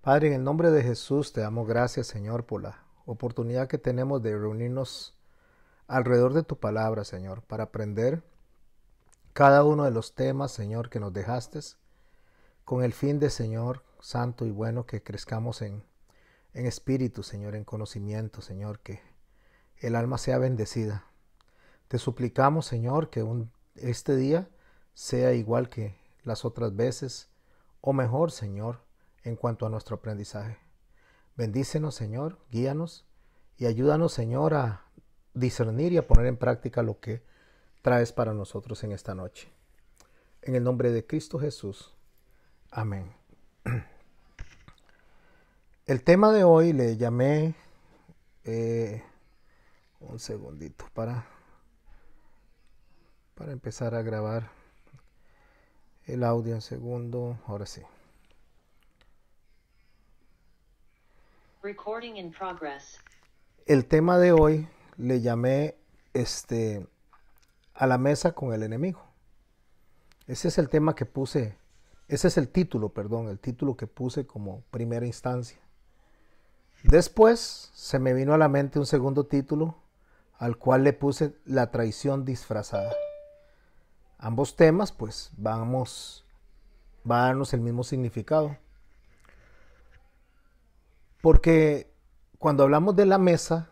Padre, en el nombre de Jesús te damos gracias, Señor, por la oportunidad que tenemos de reunirnos alrededor de tu palabra, Señor, para aprender cada uno de los temas, Señor, que nos dejaste, con el fin de, Señor, santo y bueno, que crezcamos en espíritu, Señor, en conocimiento, Señor, que el alma sea bendecida. Te suplicamos, Señor, que este día sea igual que las otras veces, o mejor, Señor, en cuanto a nuestro aprendizaje. Bendícenos, Señor, guíanos y ayúdanos, Señor, a discernir y a poner en práctica lo que traes para nosotros en esta noche. En el nombre de Cristo Jesús. Amén. El tema de hoy le llamé, un segundito para empezar a grabar el audio en segundo. Ahora sí. Recording in progress. El tema de hoy le llamé a la mesa con el enemigo. Ese es el tema que puse, ese es el título que puse como primera instancia. Después se me vino a la mente un segundo título al cual le puse la traición disfrazada. Ambos temas pues va a darnos el mismo significado. Porque cuando hablamos de la mesa,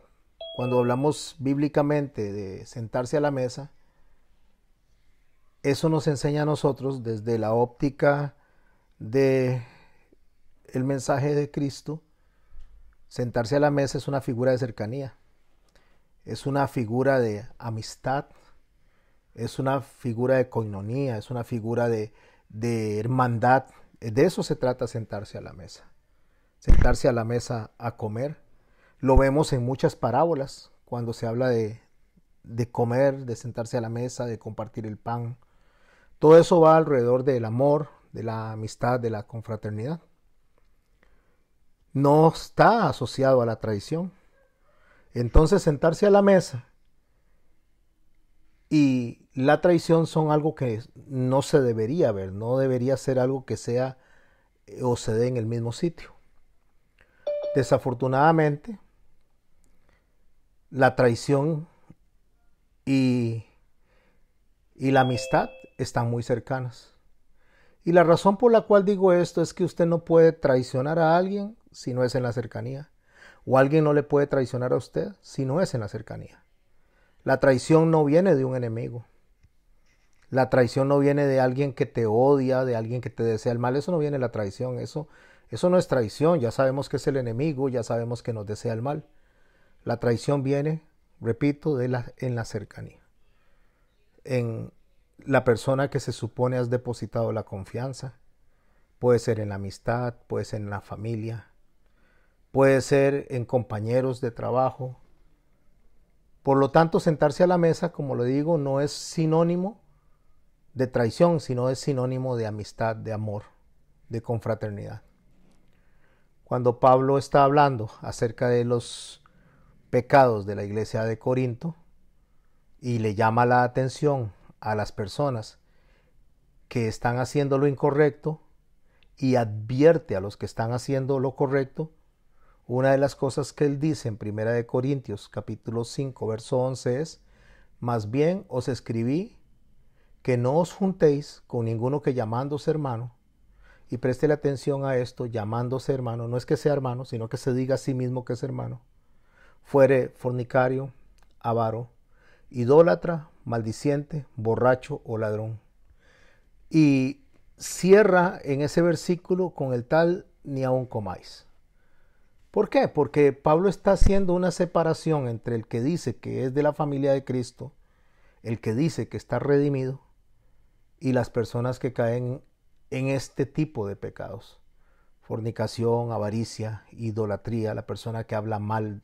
cuando hablamos bíblicamente de sentarse a la mesa, eso nos enseña a nosotros desde la óptica de el mensaje de Cristo. Sentarse a la mesa es una figura de cercanía, es una figura de amistad, es una figura de coinonía, es una figura de hermandad. De eso se trata sentarse a la mesa. Sentarse a la mesa a comer. Lo vemos en muchas parábolas, cuando se habla de comer, de sentarse a la mesa, de compartir el pan. Todo eso va alrededor del amor, de la amistad, de la confraternidad. No está asociado a la traición. Entonces, sentarse a la mesa y la traición son algo que no se debería ver, no debería ser algo que sea o se dé en el mismo sitio. Desafortunadamente, la traición y la amistad están muy cercanas. Y la razón por la cual digo esto es que usted no puede traicionar a alguien si no es en la cercanía. O alguien no le puede traicionar a usted si no es en la cercanía. La traición no viene de un enemigo. La traición no viene de alguien que te odia, de alguien que te desea el mal. Eso no viene de la traición. Eso no es traición. Ya sabemos que es el enemigo, ya sabemos que nos desea el mal. La traición viene, repito, en la cercanía. En la persona que se supone has depositado la confianza. Puede ser en la amistad, puede ser en la familia, puede ser en compañeros de trabajo. Por lo tanto, sentarse a la mesa, como lo digo, no es sinónimo de traición, sino es sinónimo de amistad, de amor, de confraternidad. Cuando Pablo está hablando acerca de los pecados de la iglesia de Corinto y le llama la atención a las personas que están haciendo lo incorrecto y advierte a los que están haciendo lo correcto, una de las cosas que él dice en 1 Corintios capítulo 5 verso 11 es: más bien os escribí que no os juntéis con ninguno que llamándose hermano, y préstele atención a esto, llamándose hermano, no es que sea hermano, sino que se diga a sí mismo que es hermano, fuere fornicario, avaro, idólatra, maldiciente, borracho o ladrón. Y cierra en ese versículo con el tal ni aun comáis. ¿Por qué? Porque Pablo está haciendo una separación entre el que dice que es de la familia de Cristo, el que dice que está redimido, y las personas que caen en este tipo de pecados. Fornicación, avaricia, idolatría, la persona que habla mal,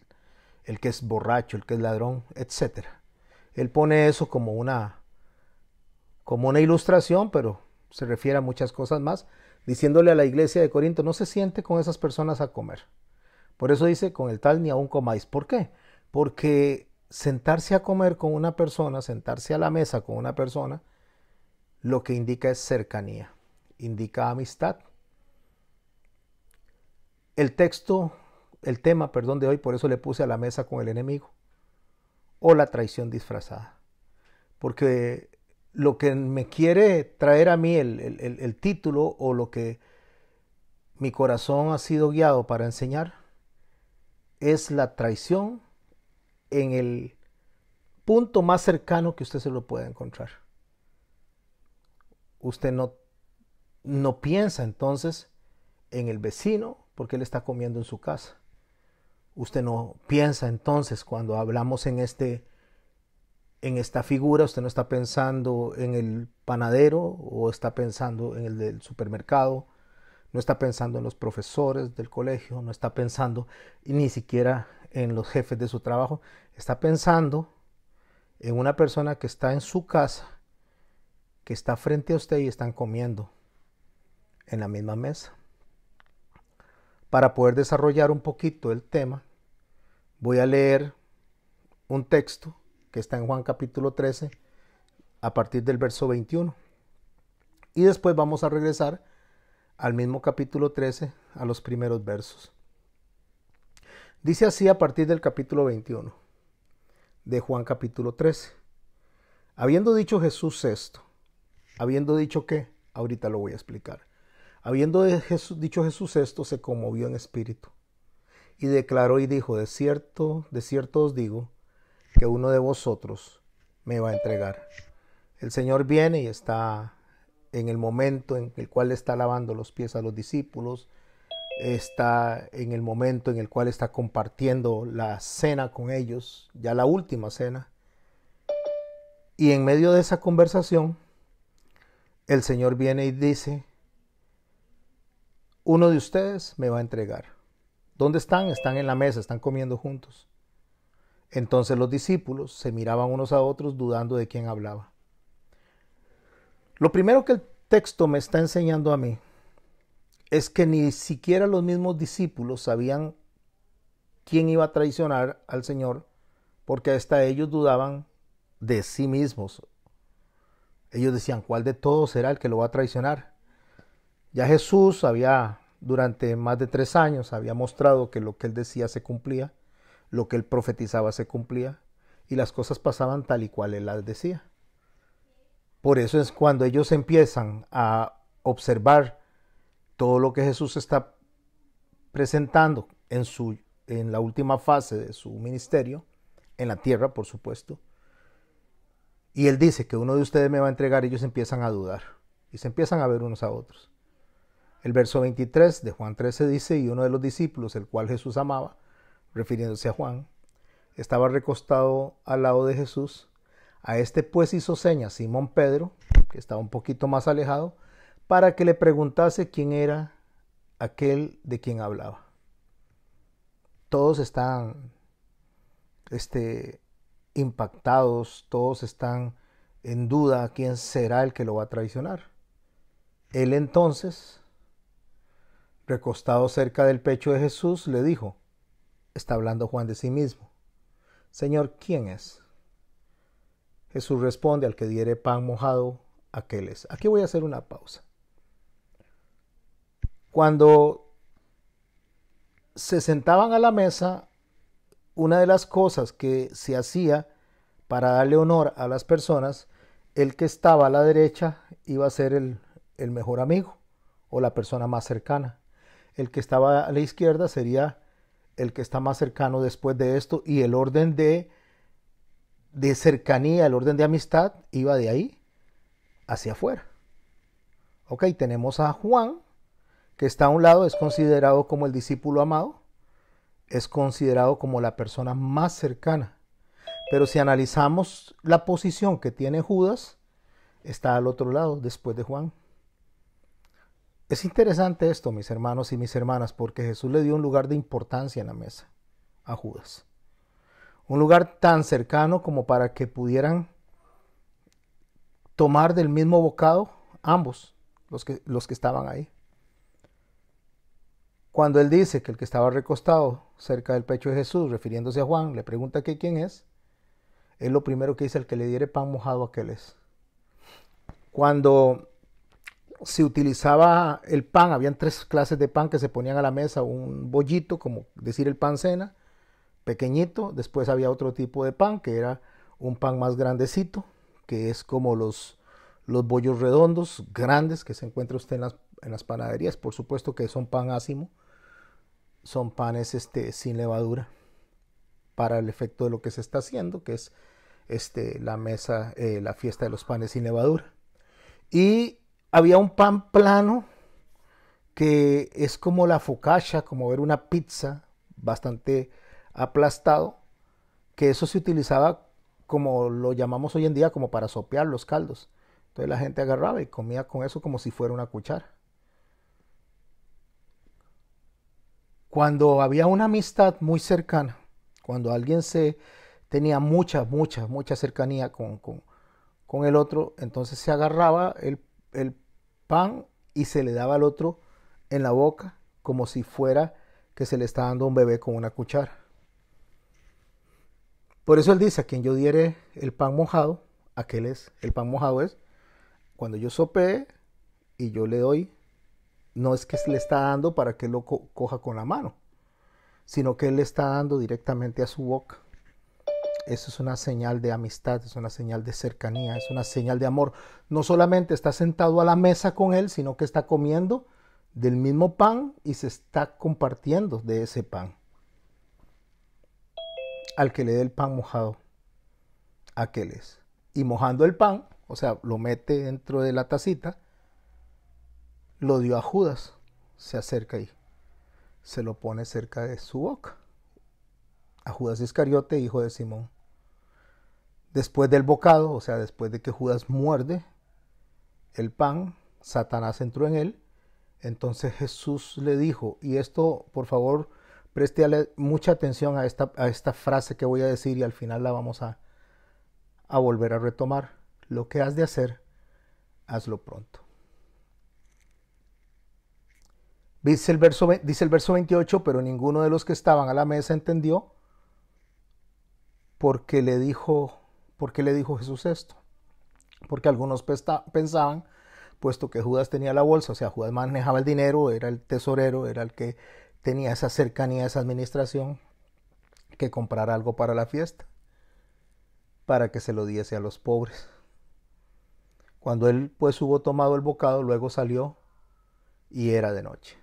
el que es borracho, el que es ladrón, etc. Él pone eso como una ilustración, pero se refiere a muchas cosas más, diciéndole a la iglesia de Corinto: no se siente con esas personas a comer. Por eso dice: con el tal ni aun comáis. ¿Por qué? Porque sentarse a comer con una persona, sentarse a la mesa con una persona, lo que indica es cercanía, indica amistad. el texto, el tema, perdón, de hoy, por eso le puse a la mesa con el enemigo, o la traición disfrazada. Porque lo que me quiere traer a mí el título, o lo que mi corazón ha sido guiado para enseñar, es la traición en el punto más cercano que usted se lo pueda encontrar. Usted no piensa entonces en el vecino porque él está comiendo en su casa. Usted no piensa entonces cuando hablamos en esta figura, usted no está pensando en el panadero o está pensando en el del supermercado, no está pensando en los profesores del colegio, no está pensando ni siquiera en los jefes de su trabajo, está pensando en una persona que está en su casa, que está frente a usted y están comiendo en la misma mesa. Para poder desarrollar un poquito el tema, voy a leer un texto que está en Juan capítulo 13 a partir del verso 21. Y después vamos a regresar al mismo capítulo 13 a los primeros versos. Dice así a partir del capítulo 21 de Juan capítulo 13. Habiendo dicho Jesús esto, habiendo dicho qué, ahorita lo voy a explicar. Habiendo dicho Jesús esto, se conmovió en espíritu y declaró y dijo: de cierto os digo que uno de vosotros me va a entregar. El Señor viene y está en el momento en el cual está lavando los pies a los discípulos, está en el momento en el cual está compartiendo la cena con ellos, ya la última cena. Y en medio de esa conversación, el Señor viene y dice: uno de ustedes me va a entregar. ¿Dónde están? Están en la mesa, están comiendo juntos. Entonces los discípulos se miraban unos a otros dudando de quién hablaba. Lo primero que el texto me está enseñando a mí es que ni siquiera los mismos discípulos sabían quién iba a traicionar al Señor, porque hasta ellos dudaban de sí mismos. Ellos decían: ¿cuál de todos será el que lo va a traicionar? Ya Jesús durante más de 3 años, había mostrado que lo que él decía se cumplía, lo que él profetizaba se cumplía, y las cosas pasaban tal y cual él las decía. Por eso es cuando ellos empiezan a observar todo lo que Jesús está presentando en la última fase de su ministerio, en la tierra, por supuesto, y él dice que uno de ustedes me va a entregar, ellos empiezan a dudar y se empiezan a ver unos a otros. El verso 23 de Juan 13 dice: y uno de los discípulos, el cual Jesús amaba, refiriéndose a Juan, estaba recostado al lado de Jesús. A este pues hizo señas Simón Pedro, que estaba un poquito más alejado, para que le preguntase quién era aquel de quien hablaba. Todos están impactados, todos están en duda quién será el que lo va a traicionar. Él entonces, recostado cerca del pecho de Jesús, le dijo, está hablando Juan de sí mismo: Señor, ¿quién es? Jesús responde: al que diere pan mojado, aquel es. Aquí voy a hacer una pausa. Cuando se sentaban a la mesa, una de las cosas que se hacía para darle honor a las personas, el que estaba a la derecha iba a ser el mejor amigo o la persona más cercana. El que estaba a la izquierda sería el que está más cercano después de esto, y el orden de cercanía, el orden de amistad iba de ahí hacia afuera. Ok, tenemos a Juan, que está a un lado, es considerado como el discípulo amado, es considerado como la persona más cercana. Pero si analizamos la posición que tiene Judas, está al otro lado, después de Juan. Es interesante esto, mis hermanos y mis hermanas, porque Jesús le dio un lugar de importancia en la mesa a Judas. Un lugar tan cercano como para que pudieran tomar del mismo bocado ambos, los que estaban ahí. Cuando él dice que el que estaba recostado cerca del pecho de Jesús, refiriéndose a Juan, le pregunta que quién es, él lo primero que dice: el que le diere pan mojado, aquel es. Cuando se utilizaba el pan, habían tres clases de pan que se ponían a la mesa, un bollito, como decir el pan cena, pequeñito, después había otro tipo de pan que era un pan más grandecito, que es como los bollos redondos, grandes, que se encuentra usted en las panaderías, por supuesto que son pan ácimo, son panes sin levadura, para el efecto de lo que se está haciendo, que es la mesa, la fiesta de los panes sin levadura. Y había un pan plano que es como la focaccia, como ver una pizza bastante aplastado, que eso se utilizaba como lo llamamos hoy en día, como para sopear los caldos. Entonces la gente agarraba y comía con eso como si fuera una cuchara. Cuando había una amistad muy cercana, cuando alguien se tenía mucha cercanía con el otro, entonces se agarraba el pan y se le daba al otro en la boca como si fuera que se le está dando a un bebé con una cuchara. Por eso él dice, a quien yo diere el pan mojado, aquel es, el pan mojado es, cuando yo sopee y yo le doy, no es que se le está dando para que lo coja con la mano, sino que él le está dando directamente a su boca. Eso es una señal de amistad, es una señal de cercanía, es una señal de amor. No solamente está sentado a la mesa con él, sino que está comiendo del mismo pan y se está compartiendo de ese pan. Al que le dé el pan mojado, aquel es. Y mojando el pan, o sea, lo mete dentro de la tacita, lo dio a Judas, se acerca y se lo pone cerca de su boca. A Judas Iscariote, hijo de Simón. Después del bocado, o sea, después de que Judas muerde el pan, Satanás entró en él. Entonces Jesús le dijo, y esto por favor preste mucha atención a esta frase que voy a decir y al final la vamos a volver a retomar. Lo que has de hacer, hazlo pronto. Dice el verso 28, pero ninguno de los que estaban a la mesa entendió por qué le dijo Jesús esto. Porque algunos pensaban, puesto que Judas tenía la bolsa, o sea, Judas manejaba el dinero, era el tesorero, era el que tenía esa cercanía, esa administración, que comprara algo para la fiesta, para que se lo diese a los pobres. Cuando él pues hubo tomado el bocado, luego salió y era de noche.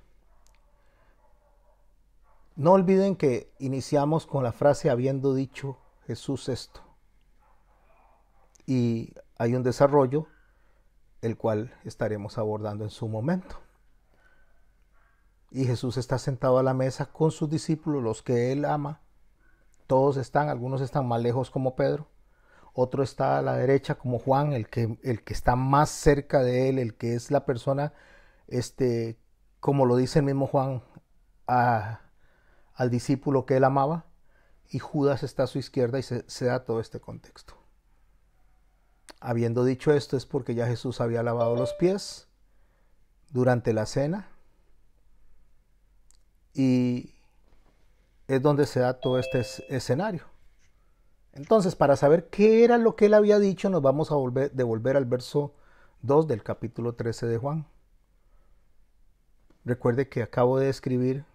No olviden que iniciamos con la frase habiendo dicho Jesús esto. Y hay un desarrollo el cual estaremos abordando en su momento. Y Jesús está sentado a la mesa con sus discípulos, los que él ama. Todos están, algunos están más lejos como Pedro, otro está a la derecha como Juan, el que está más cerca de él, el que es la persona, como lo dice el mismo Juan, al discípulo que él amaba, y Judas está a su izquierda y se da todo este contexto. Habiendo dicho esto es porque ya Jesús había lavado los pies durante la cena y es donde se da todo este escenario. Entonces, para saber qué era lo que él había dicho, nos vamos a devolver al verso 2 del capítulo 13 de Juan. Recuerde que acabo de escribir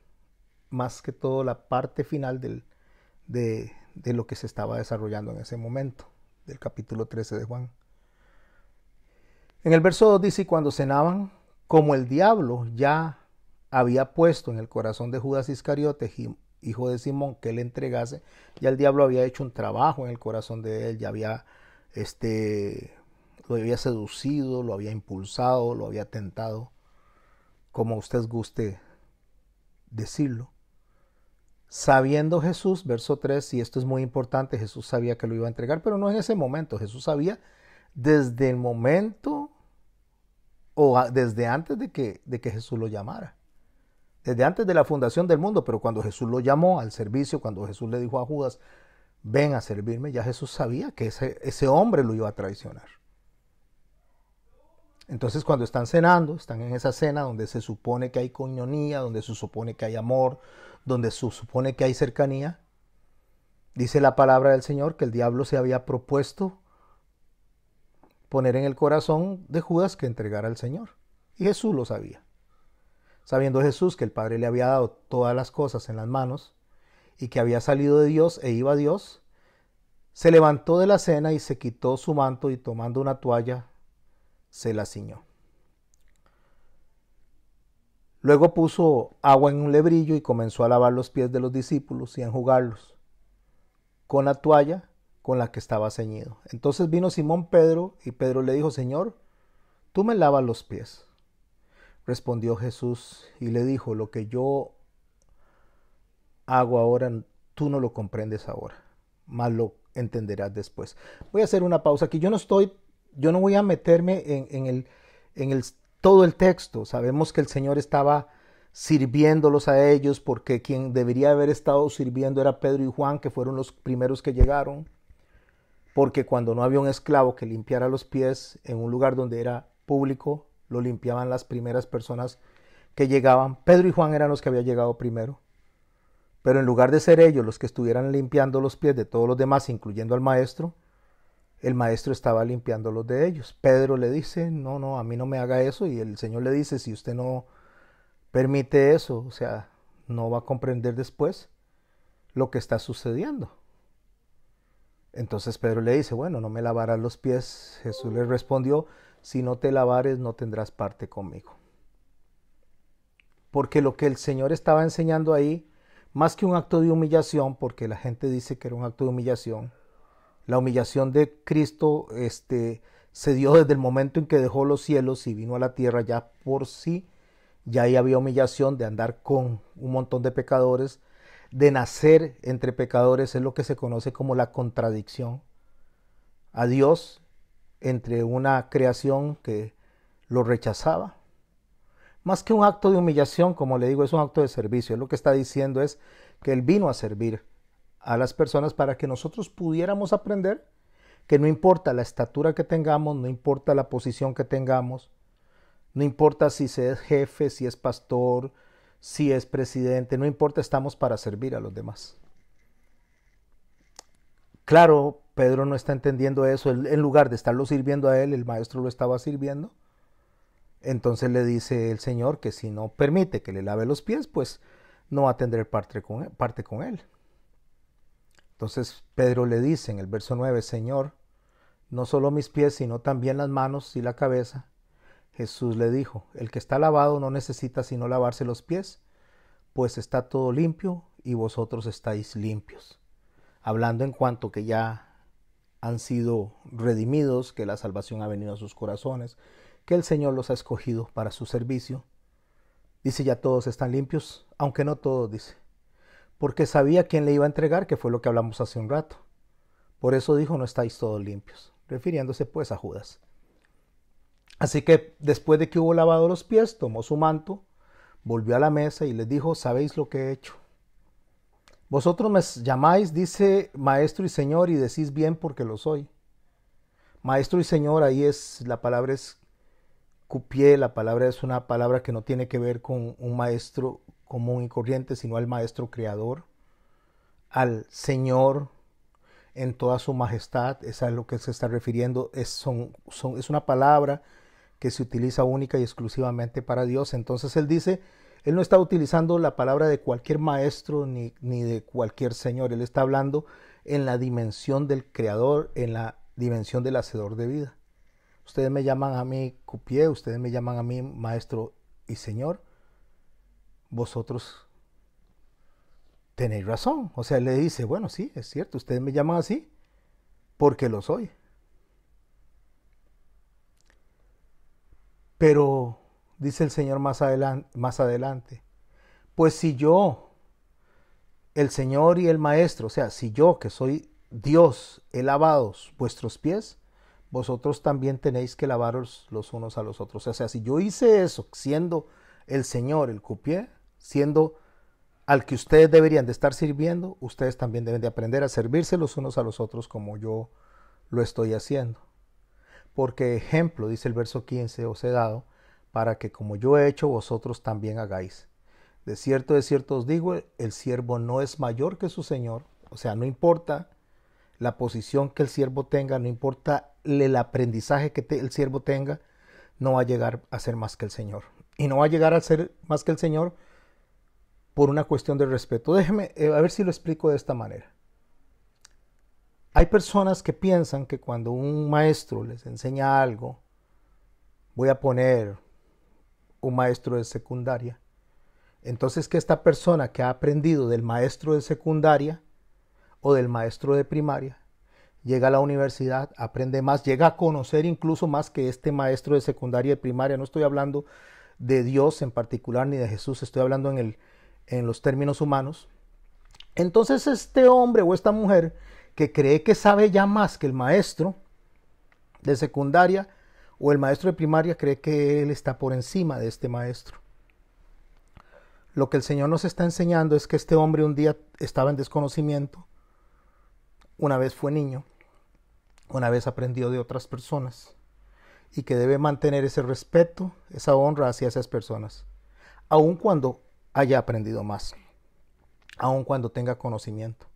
más que todo la parte final de lo que se estaba desarrollando en ese momento, del capítulo 13 de Juan. En el verso 2 dice, cuando cenaban, como el diablo ya había puesto en el corazón de Judas Iscariote, hijo de Simón, que le entregase, ya el diablo había hecho un trabajo en el corazón de él, ya había lo había seducido, lo había impulsado, lo había tentado, como usted guste decirlo. Sabiendo Jesús, verso 3, y esto es muy importante, Jesús sabía que lo iba a entregar, pero no en ese momento, Jesús sabía desde el momento o desde antes de que Jesús lo llamara, desde antes de la fundación del mundo, pero cuando Jesús lo llamó al servicio, cuando Jesús le dijo a Judas, ven a servirme, ya Jesús sabía que ese hombre lo iba a traicionar. Entonces cuando están cenando, están en esa cena donde se supone que hay coinonía, donde se supone que hay amor, donde se supone que hay cercanía, dice la palabra del Señor que el diablo se había propuesto poner en el corazón de Judas que entregara al Señor. Y Jesús lo sabía. Sabiendo Jesús que el Padre le había dado todas las cosas en las manos y que había salido de Dios e iba a Dios, se levantó de la cena y se quitó su manto y tomando una toalla se la ciñó. Luego puso agua en un lebrillo y comenzó a lavar los pies de los discípulos y a enjugarlos con la toalla con la que estaba ceñido. Entonces vino Simón Pedro y Pedro le dijo: Señor, ¿tú me lavas los pies? Respondió Jesús y le dijo: lo que yo hago ahora, tú no lo comprendes ahora, mas lo entenderás después. Voy a hacer una pausa aquí. Yo no voy a meterme en todo el texto. Sabemos que el Señor estaba sirviéndolos a ellos, porque quien debería haber estado sirviendo era Pedro y Juan, que fueron los primeros que llegaron, porque cuando no había un esclavo que limpiara los pies en un lugar donde era público, lo limpiaban las primeras personas que llegaban. Pedro y Juan eran los que habían llegado primero, pero en lugar de ser ellos los que estuvieran limpiando los pies de todos los demás, incluyendo al maestro, el maestro estaba limpiando los de ellos. Pedro le dice: no, a mí no me haga eso, y el Señor le dice: si usted no permite eso, o sea, no va a comprender después lo que está sucediendo. Entonces Pedro le dice: bueno, no me lavarás los pies. Jesús le respondió: si no te lavares, no tendrás parte conmigo. Porque lo que el Señor estaba enseñando ahí, más que un acto de humillación, porque la gente dice que era un acto de humillación, la humillación de Cristo se dio desde el momento en que dejó los cielos y vino a la tierra. Ya por sí, ya ahí había humillación de andar con un montón de pecadores, de nacer entre pecadores. Es lo que se conoce como la contradicción a Dios entre una creación que lo rechazaba. Más que un acto de humillación, como le digo, es un acto de servicio. Lo que está diciendo es que Él vino a servir a las personas para que nosotros pudiéramos aprender que no importa la estatura que tengamos, no importa la posición que tengamos, no importa si se es jefe, si es pastor, si es presidente, no importa, estamos para servir a los demás. Claro, Pedro no está entendiendo eso. En lugar de estarlo sirviendo a él, el maestro lo estaba sirviendo. Entonces le dice el Señor que si no permite que le lave los pies, pues no va a tener parte con él. Entonces Pedro le dice en el verso 9: Señor, no solo mis pies, sino también las manos y la cabeza. Jesús le dijo: el que está lavado no necesita sino lavarse los pies, pues está todo limpio y vosotros estáis limpios. Hablando en cuanto que ya han sido redimidos, que la salvación ha venido a sus corazones, que el Señor los ha escogido para su servicio. Dice: ya todos están limpios, aunque no todos, dice, porque sabía quién le iba a entregar, que fue lo que hablamos hace un rato. Por eso dijo: no estáis todos limpios, refiriéndose pues a Judas. Así que después de que hubo lavado los pies, tomó su manto, volvió a la mesa y les dijo: ¿sabéis lo que he hecho? Vosotros me llamáis, dice, maestro y señor, y decís bien, porque lo soy. Maestro y señor, ahí la palabra es cupié, la palabra es una palabra que no tiene que ver con un maestro común y corriente, sino al maestro creador, al Señor en toda su majestad. Es a lo que se está refiriendo. Es una palabra que se utiliza única y exclusivamente para Dios. Entonces él dice, él no está utilizando la palabra de cualquier maestro ni de cualquier señor. Él está hablando en la dimensión del creador, en la dimensión del hacedor de vida. Ustedes me llaman a mí cupié, ustedes me llaman a mí maestro y señor. Vosotros tenéis razón. O sea, él le dice, bueno, sí, es cierto, ustedes me llaman así porque lo soy. Pero dice el Señor más adelante, pues si yo, el Señor y el Maestro, o sea, si yo que soy Dios he lavado vuestros pies, vosotros también tenéis que lavaros los unos a los otros. O sea, si yo hice eso siendo el Señor, el cupié, siendo al que ustedes deberían de estar sirviendo, ustedes también deben de aprender a servirse los unos a los otros como yo lo estoy haciendo. Porque ejemplo, dice el verso 15, os he dado, para que como yo he hecho, vosotros también hagáis. De cierto os digo, el siervo no es mayor que su Señor. O sea, no importa la posición que el siervo tenga, no importa el aprendizaje que el siervo tenga, no va a llegar a ser más que el Señor. Y no va a llegar a ser más que el Señor por una cuestión de respeto. Déjeme, a ver si lo explico de esta manera. Hay personas que piensan que cuando un maestro les enseña algo, voy a poner un maestro de secundaria, entonces que esta persona que ha aprendido del maestro de secundaria o del maestro de primaria, llega a la universidad, aprende más, llega a conocer incluso más que este maestro de secundaria y de primaria. No estoy hablando de Dios en particular ni de Jesús, estoy hablando en los términos humanos. Entonces este hombre o esta mujer que cree que sabe ya más que el maestro de secundaria o el maestro de primaria, cree que él está por encima de este maestro. Lo que el Señor nos está enseñando es que este hombre un día estaba en desconocimiento, una vez fue niño, una vez aprendió de otras personas y que debe mantener ese respeto, esa honra hacia esas personas, aun cuando haya aprendido más, aun cuando tenga conocimiento.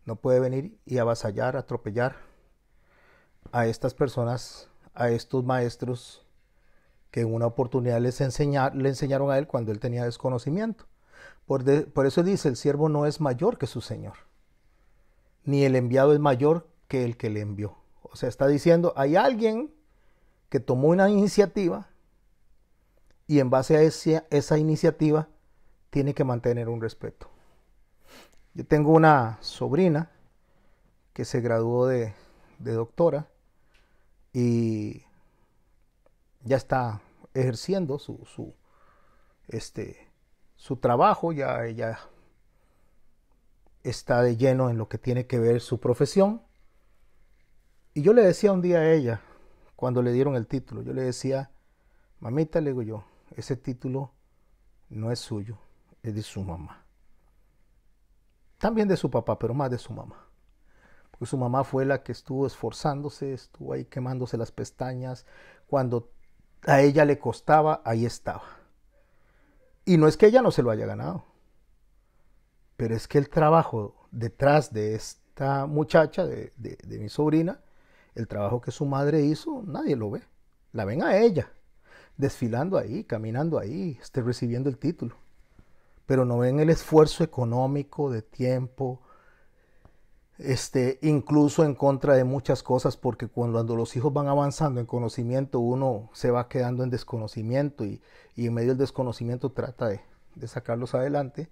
No puede venir y avasallar, atropellar a estas personas, a estos maestros que en una oportunidad le enseñaron a él cuando él tenía desconocimiento. Por eso dice, el siervo no es mayor que su señor, ni el enviado es mayor que el que le envió. O sea, está diciendo, hay alguien que tomó una iniciativa y en base a esa iniciativa tiene que mantener un respeto. Yo tengo una sobrina que se graduó de doctora y ya está ejerciendo su trabajo, ya ella está de lleno en lo que tiene que ver su profesión. Y yo le decía un día a ella, cuando le dieron el título, yo le decía, mamita, le digo yo, ese título no es suyo, es de su mamá. También de su papá, pero más de su mamá. Porque su mamá fue la que estuvo esforzándose, estuvo ahí quemándose las pestañas. Cuando a ella le costaba, ahí estaba. Y no es que ella no se lo haya ganado, pero es que el trabajo detrás de esta muchacha, de mi sobrina, el trabajo que su madre hizo, nadie lo ve. La ven a ella, desfilando ahí, caminando ahí, recibiendo el título. Pero no ven el esfuerzo económico, de tiempo, incluso en contra de muchas cosas, porque cuando los hijos van avanzando en conocimiento, uno se va quedando en desconocimiento y en medio del desconocimiento trata de sacarlos adelante.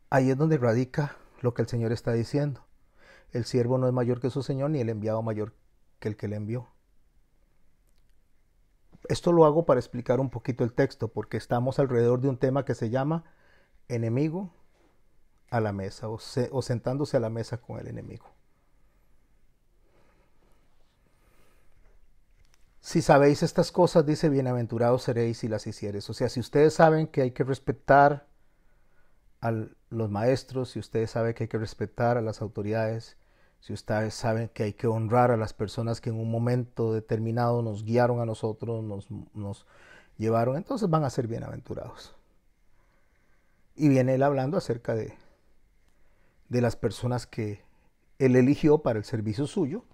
Ahí es donde radica lo que el Señor está diciendo. El siervo no es mayor que su Señor, ni el enviado mayor que el que le envió. Esto lo hago para explicar un poquito el texto, porque estamos alrededor de un tema que se llama enemigo a la mesa, o sentándose a la mesa con el enemigo. Si sabéis estas cosas, dice, bienaventurados seréis si las hiciereis. O sea, si ustedes saben que hay que respetar a los maestros, si ustedes saben que hay que respetar a las autoridades, si ustedes saben que hay que honrar a las personas que en un momento determinado nos guiaron a nosotros, nos llevaron, entonces van a ser bienaventurados. Y viene él hablando acerca de las personas que él eligió para el servicio suyo.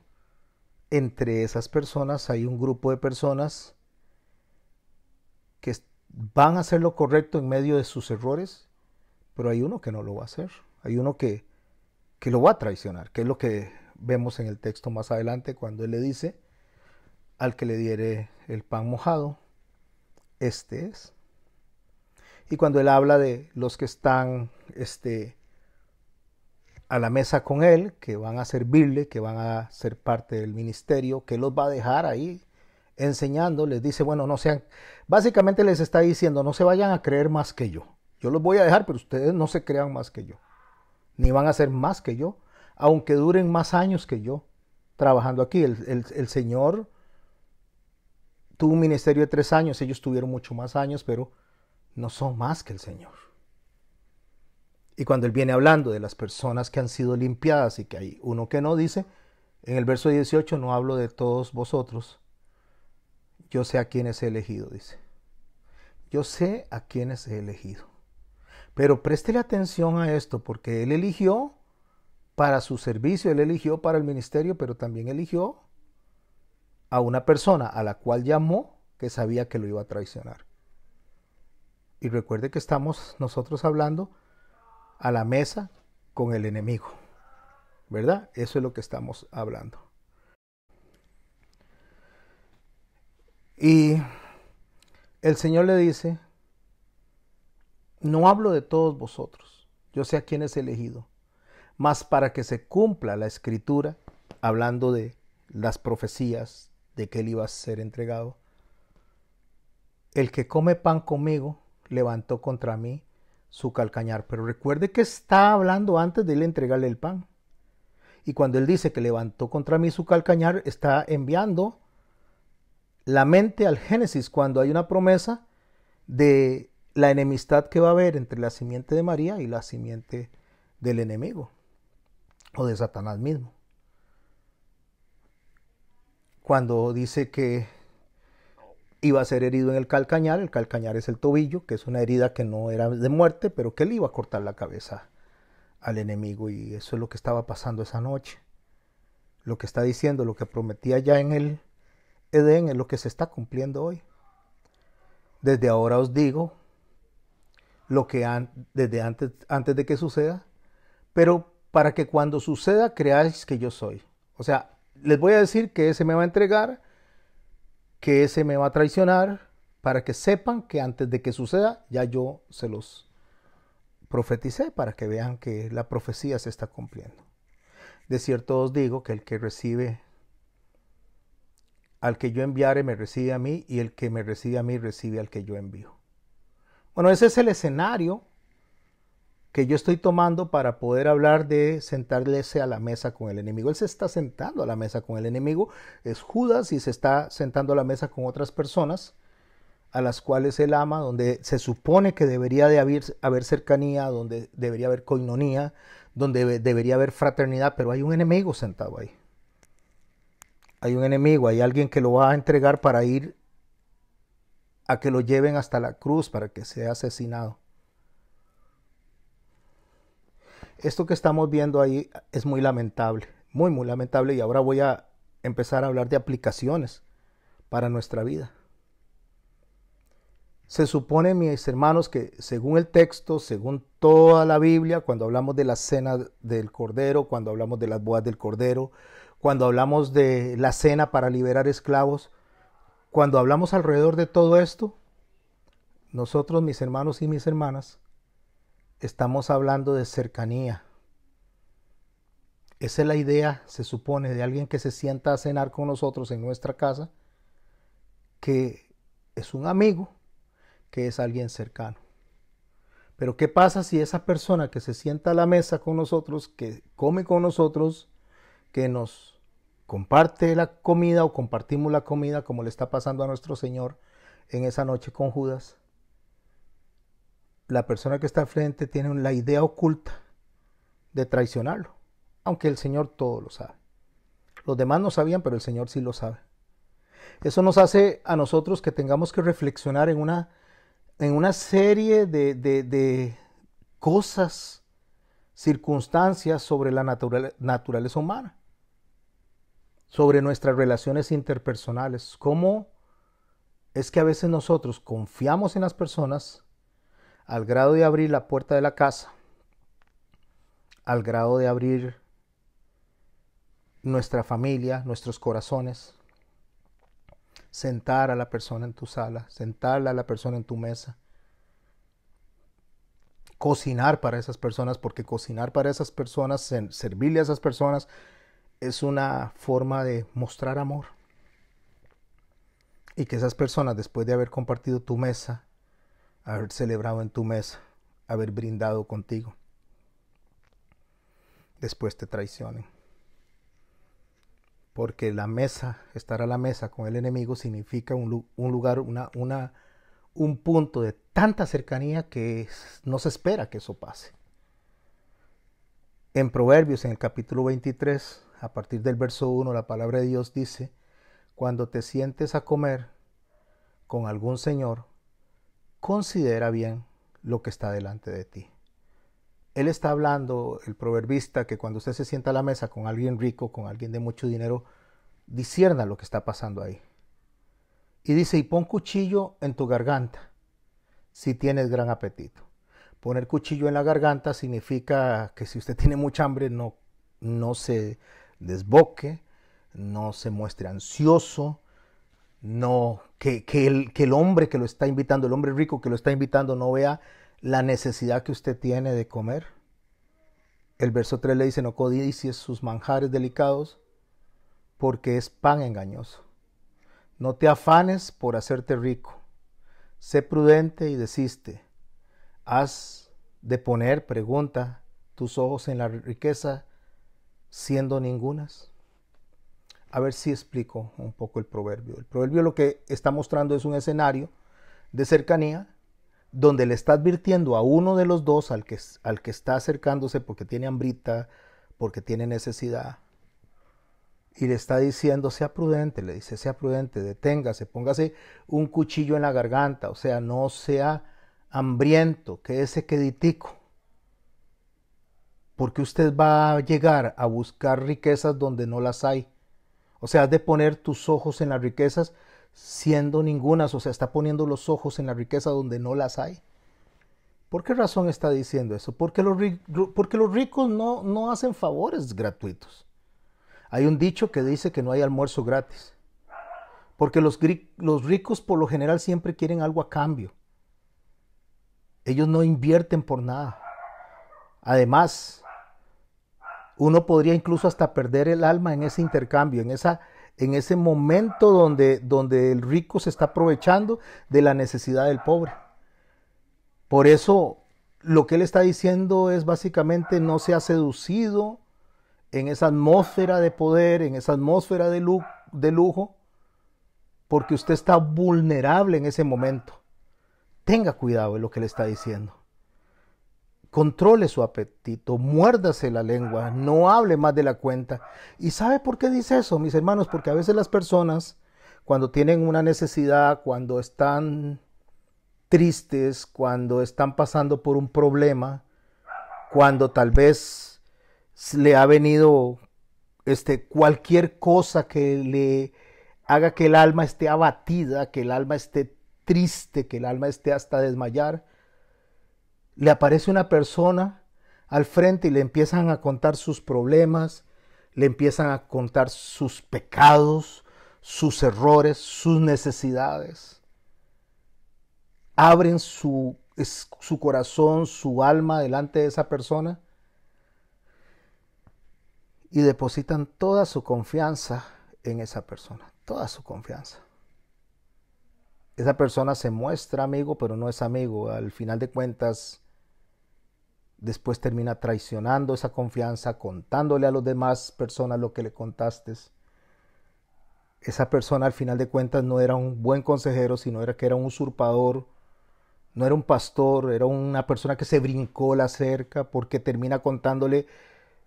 Entre esas personas hay un grupo de personas que van a hacer lo correcto en medio de sus errores, pero hay uno que no lo va a hacer. Hay uno que lo va a traicionar, que es lo que vemos en el texto más adelante cuando él le dice, al que le diere el pan mojado, este es. Y cuando él habla de los que están a la mesa con él, que van a servirle, que van a ser parte del ministerio, que los va a dejar ahí enseñando, les dice, bueno, no sean, básicamente les está diciendo, no se vayan a creer más que yo. Yo los voy a dejar, pero ustedes no se crean más que yo, ni van a ser más que yo, aunque duren más años que yo trabajando aquí. El Señor tuvo un ministerio de 3 años, ellos tuvieron mucho más años, pero no son más que el Señor. Y cuando él viene hablando de las personas que han sido limpiadas y que hay uno que no, dice, en el verso 18, no hablo de todos vosotros, yo sé a quienes he elegido, dice. Yo sé a quienes he elegido. Pero préstele atención a esto, porque él eligió para su servicio, él eligió para el ministerio, pero también eligió a una persona a la cual llamó que sabía que lo iba a traicionar. Y recuerde que estamos nosotros hablando a la mesa con el enemigo, ¿verdad? Eso es lo que estamos hablando. Y el Señor le dice, no hablo de todos vosotros, yo sé a quién es elegido, mas para que se cumpla la escritura, hablando de las profecías de que él iba a ser entregado, el que come pan conmigo levantó contra mí su calcañar. Pero recuerde que está hablando antes de él entregarle el pan. Y cuando él dice que levantó contra mí su calcañar, está enviando la mente al Génesis, cuando hay una promesa de la enemistad que va a haber entre la simiente de María y la simiente del enemigo, o de Satanás mismo. Cuando dice que iba a ser herido en el calcañar es el tobillo, que es una herida que no era de muerte, pero que él iba a cortar la cabeza al enemigo, y eso es lo que estaba pasando esa noche. Lo que está diciendo, lo que prometía ya en el Edén, es lo que se está cumpliendo hoy. Desde ahora os digo lo que desde antes de que suceda, pero para que cuando suceda creáis que yo soy. O sea, les voy a decir que ese me va a entregar, que ese me va a traicionar, para que sepan que antes de que suceda ya yo se los profeticé, para que vean que la profecía se está cumpliendo. De cierto os digo que el que recibe al que yo enviare me recibe a mí, y el que me recibe a mí recibe al que yo envío. Bueno, ese es el escenario que yo estoy tomando para poder hablar de sentarse a la mesa con el enemigo. Él se está sentando a la mesa con el enemigo, es Judas, y se está sentando a la mesa con otras personas a las cuales él ama, donde se supone que debería de haber cercanía, donde debería haber coinonía, donde debería haber fraternidad, pero hay un enemigo sentado ahí. Hay un enemigo, hay alguien que lo va a entregar para ir a que lo lleven hasta la cruz, para que sea asesinado. Esto que estamos viendo ahí es muy lamentable, muy, muy lamentable, y ahora voy a empezar a hablar de aplicaciones para nuestra vida. Se supone, mis hermanos, que según el texto, según toda la Biblia, cuando hablamos de la cena del Cordero, cuando hablamos de las bodas del Cordero, cuando hablamos de la cena para liberar esclavos, cuando hablamos alrededor de todo esto, nosotros, mis hermanos y mis hermanas, estamos hablando de cercanía. Esa es la idea, se supone, de alguien que se sienta a cenar con nosotros en nuestra casa, que es un amigo, que es alguien cercano. Pero ¿qué pasa si esa persona que se sienta a la mesa con nosotros, que come con nosotros, que nos comparte la comida o compartimos la comida, como le está pasando a nuestro Señor en esa noche con Judas, la persona que está al frente tiene la idea oculta de traicionarlo, aunque el Señor todo lo sabe? Los demás no sabían, pero el Señor sí lo sabe. Eso nos hace a nosotros que tengamos que reflexionar en una serie de cosas, circunstancias sobre la naturaleza humana, sobre nuestras relaciones interpersonales. Cómo es que a veces nosotros confiamos en las personas al grado de abrir la puerta de la casa, al grado de abrir nuestra familia, nuestros corazones, sentar a la persona en tu sala, sentarla a la persona en tu mesa, cocinar para esas personas, porque cocinar para esas personas, servirle a esas personas, es una forma de mostrar amor. Y que esas personas, después de haber compartido tu mesa, haber celebrado en tu mesa, haber brindado contigo, después te traicionen. Porque la mesa, estar a la mesa con el enemigo, significa un lugar, un punto de tanta cercanía que no se espera que eso pase. En Proverbios, en el capítulo 23, a partir del verso 1, la palabra de Dios dice: cuando te sientes a comer con algún señor, considera bien lo que está delante de ti. Él está hablando, el proverbista, que cuando usted se sienta a la mesa con alguien rico, con alguien de mucho dinero, discierna lo que está pasando ahí. Y dice, y pon cuchillo en tu garganta si tienes gran apetito. Poner cuchillo en la garganta significa que si usted tiene mucha hambre no se desboque, no se muestre ansioso, no, que el hombre que lo está invitando, el hombre rico que lo está invitando no vea la necesidad que usted tiene de comer. El verso 3 le dice, no codicies sus manjares delicados, porque es pan engañoso. No te afanes por hacerte rico. Sé prudente y desiste. Has de poner, pregunta, tus ojos en la riqueza, siendo ningunas. A ver si explico un poco el proverbio. El proverbio lo que está mostrando es un escenario de cercanía donde le está advirtiendo a uno de los dos, al que está acercándose porque tiene hambrita, porque tiene necesidad, y le está diciendo, sea prudente, le dice, sea prudente, deténgase, póngase un cuchillo en la garganta, o sea, no sea hambriento, quédese queditico, porque usted va a llegar a buscar riquezas donde no las hay. O sea, has de poner tus ojos en las riquezas siendo ningunas, o sea, está poniendo los ojos en la riqueza donde no las hay. ¿Por qué razón está diciendo eso? Porque los ricos no hacen favores gratuitos. Hay un dicho que dice que no hay almuerzo gratis. Porque los ricos por lo general siempre quieren algo a cambio. Ellos no invierten por nada. Además, uno podría incluso hasta perder el alma en ese intercambio, en ese momento donde el rico se está aprovechando de la necesidad del pobre. Por eso lo que él está diciendo es básicamente no sea seducido en esa atmósfera de poder, en esa atmósfera de lujo, porque usted está vulnerable en ese momento. Tenga cuidado en lo que le está diciendo. Controle su apetito, muérdase la lengua, no hable más de la cuenta. ¿Y sabe por qué dice eso, mis hermanos? Porque a veces las personas, cuando tienen una necesidad, cuando están tristes, cuando están pasando por un problema, cuando tal vez le ha venido cualquier cosa que le haga que el alma esté abatida, que el alma esté triste, que el alma esté hasta desmayar, le aparece una persona al frente y le empiezan a contar sus problemas, le empiezan a contar sus pecados, sus errores, sus necesidades. Abren su corazón, su alma delante de esa persona y depositan toda su confianza en esa persona, toda su confianza. Esa persona se muestra amigo, pero no es amigo. Al final de cuentas, después termina traicionando esa confianza, contándole a las demás personas lo que le contaste. Esa persona al final de cuentas no era un buen consejero, sino que era un usurpador, no era un pastor, era una persona que se brincó la cerca porque termina contándole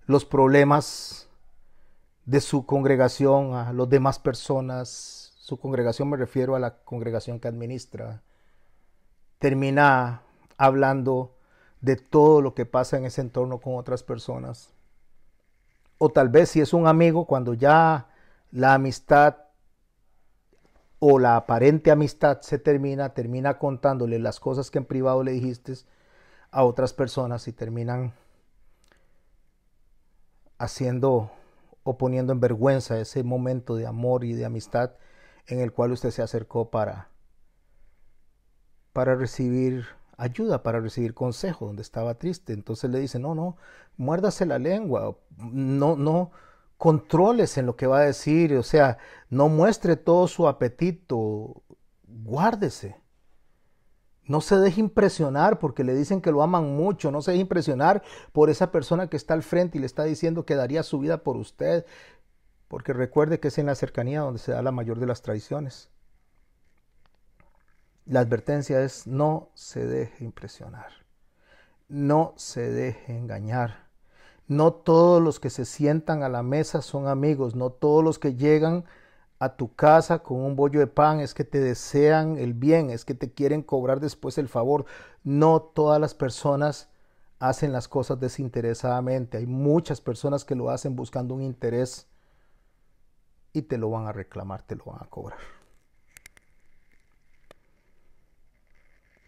los problemas de su congregación a las demás personas. Su congregación, me refiero a la congregación que administra. Termina hablando de todo lo que pasa en ese entorno con otras personas. O tal vez si es un amigo, cuando ya la amistad o la aparente amistad se termina contándole las cosas que en privado le dijiste a otras personas y terminan haciendo o poniendo en vergüenza ese momento de amor y de amistad en el cual usted se acercó para recibir ayuda, para recibir consejo, donde estaba triste. Entonces le dice, no, muérdase la lengua, no controles en lo que va a decir, o sea, no muestre todo su apetito, guárdese. No se deje impresionar porque le dicen que lo aman mucho, no se deje impresionar por esa persona que está al frente y le está diciendo que daría su vida por usted, porque recuerde que es en la cercanía donde se da la mayor de las traiciones. La advertencia es no se deje impresionar, no se deje engañar. No todos los que se sientan a la mesa son amigos, no todos los que llegan a tu casa con un bollo de pan es que te desean el bien, es que te quieren cobrar después el favor. No todas las personas hacen las cosas desinteresadamente, hay muchas personas que lo hacen buscando un interés. y te lo van a reclamar, te lo van a cobrar.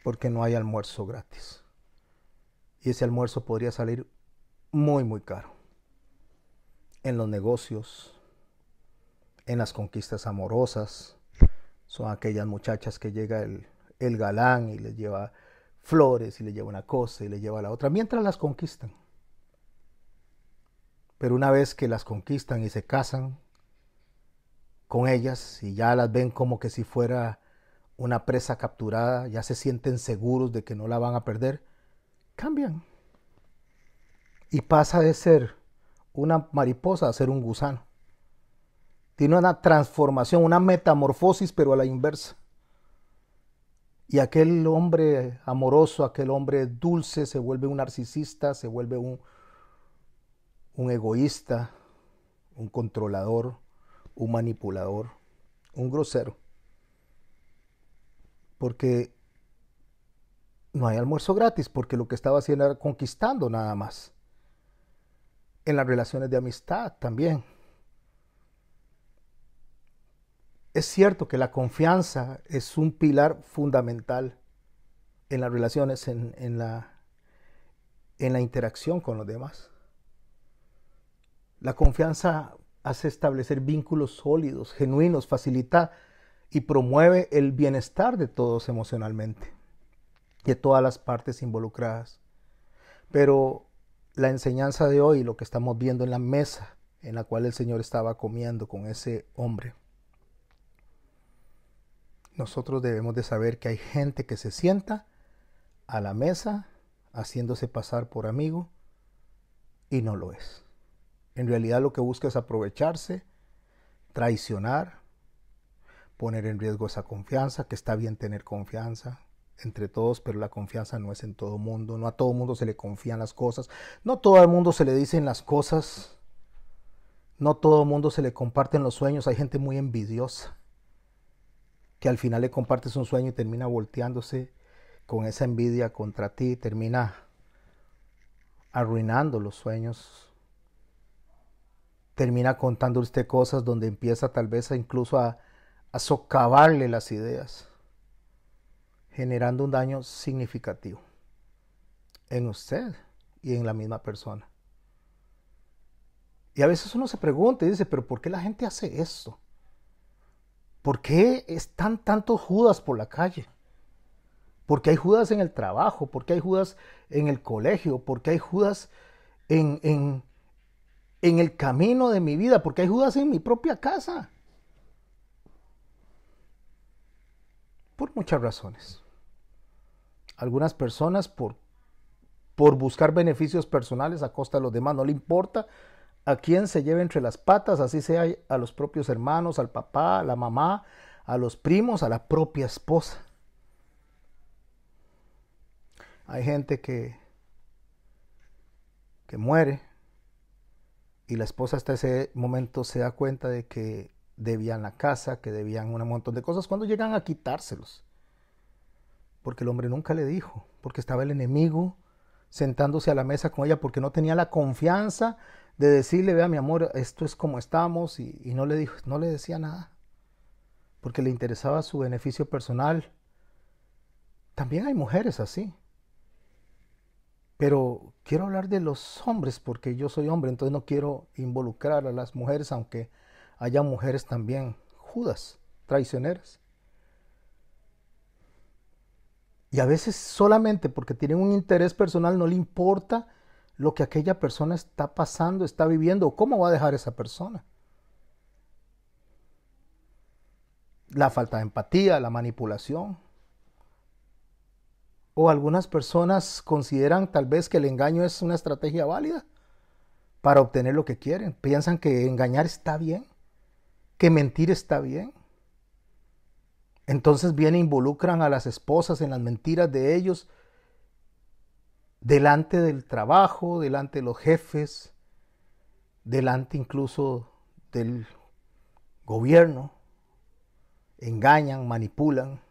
Porque no hay almuerzo gratis. Y ese almuerzo podría salir muy, muy caro. En los negocios, en las conquistas amorosas, son aquellas muchachas que llega el galán y les lleva flores y les lleva una cosa y les lleva la otra, mientras las conquistan. Pero una vez que las conquistan y se casan con ellas y ya las ven como que si fuera una presa capturada, ya se sienten seguros de que no la van a perder, cambian. Y pasa de ser una mariposa a ser un gusano. Tiene una transformación, una metamorfosis, pero a la inversa. Y aquel hombre amoroso, aquel hombre dulce, se vuelve un narcisista, se vuelve un egoísta, un controlador, un manipulador, un grosero. Porque no hay almuerzo gratis, porque lo que estaba haciendo era conquistando nada más. En las relaciones de amistad también. Es cierto que la confianza es un pilar fundamental en las relaciones, en la interacción con los demás. La confianza hace establecer vínculos sólidos, genuinos, facilita y promueve el bienestar de todos emocionalmente, de todas las partes involucradas. Pero la enseñanza de hoy, lo que estamos viendo en la mesa en la cual el Señor estaba comiendo con ese hombre, nosotros debemos de saber que hay gente que se sienta a la mesa haciéndose pasar por amigo y no lo es. En realidad lo que busca es aprovecharse, traicionar, poner en riesgo esa confianza, que está bien tener confianza entre todos, pero la confianza no es en todo mundo, no a todo mundo se le confían las cosas, no a todo el mundo se le dicen las cosas, no a todo el mundo se le comparten los sueños, hay gente muy envidiosa, que al final le compartes un sueño y termina volteándose con esa envidia contra ti, termina arruinando los sueños, termina contando usted cosas donde empieza tal vez incluso a socavarle las ideas, generando un daño significativo en usted y en la misma persona. Y a veces uno se pregunta y dice, pero ¿por qué la gente hace esto? ¿Por qué están tantos Judas por la calle? ¿Por qué hay Judas en el trabajo? ¿Por qué hay Judas en el colegio? ¿Por qué hay Judas en el camino de mi vida? ¿Por qué hay Judas en mi propia casa? Por muchas razones. Algunas personas por buscar beneficios personales a costa de los demás. No le importa a quién se lleve entre las patas, así sea a los propios hermanos, al papá, a la mamá, a los primos, a la propia esposa. Hay gente que muere y la esposa hasta ese momento se da cuenta de que debían la casa, que debían un montón de cosas, cuando llegan a quitárselos. Porque el hombre nunca le dijo, porque estaba el enemigo sentándose a la mesa con ella, porque no tenía la confianza de decirle, vea mi amor, esto es como estamos, y no le dijo, no le decía nada, porque le interesaba su beneficio personal. También hay mujeres así. Pero quiero hablar de los hombres porque yo soy hombre, entonces no quiero involucrar a las mujeres, aunque haya mujeres también Judas, traicioneras. Y a veces solamente porque tienen un interés personal no le importa lo que aquella persona está pasando, está viviendo o cómo va a dejar esa persona. La falta de empatía, la manipulación. O algunas personas consideran tal vez que el engaño es una estrategia válida para obtener lo que quieren. Piensan que engañar está bien, que mentir está bien. Entonces vienen e involucran a las esposas en las mentiras de ellos delante del trabajo, delante de los jefes, delante incluso del gobierno. Engañan, manipulan.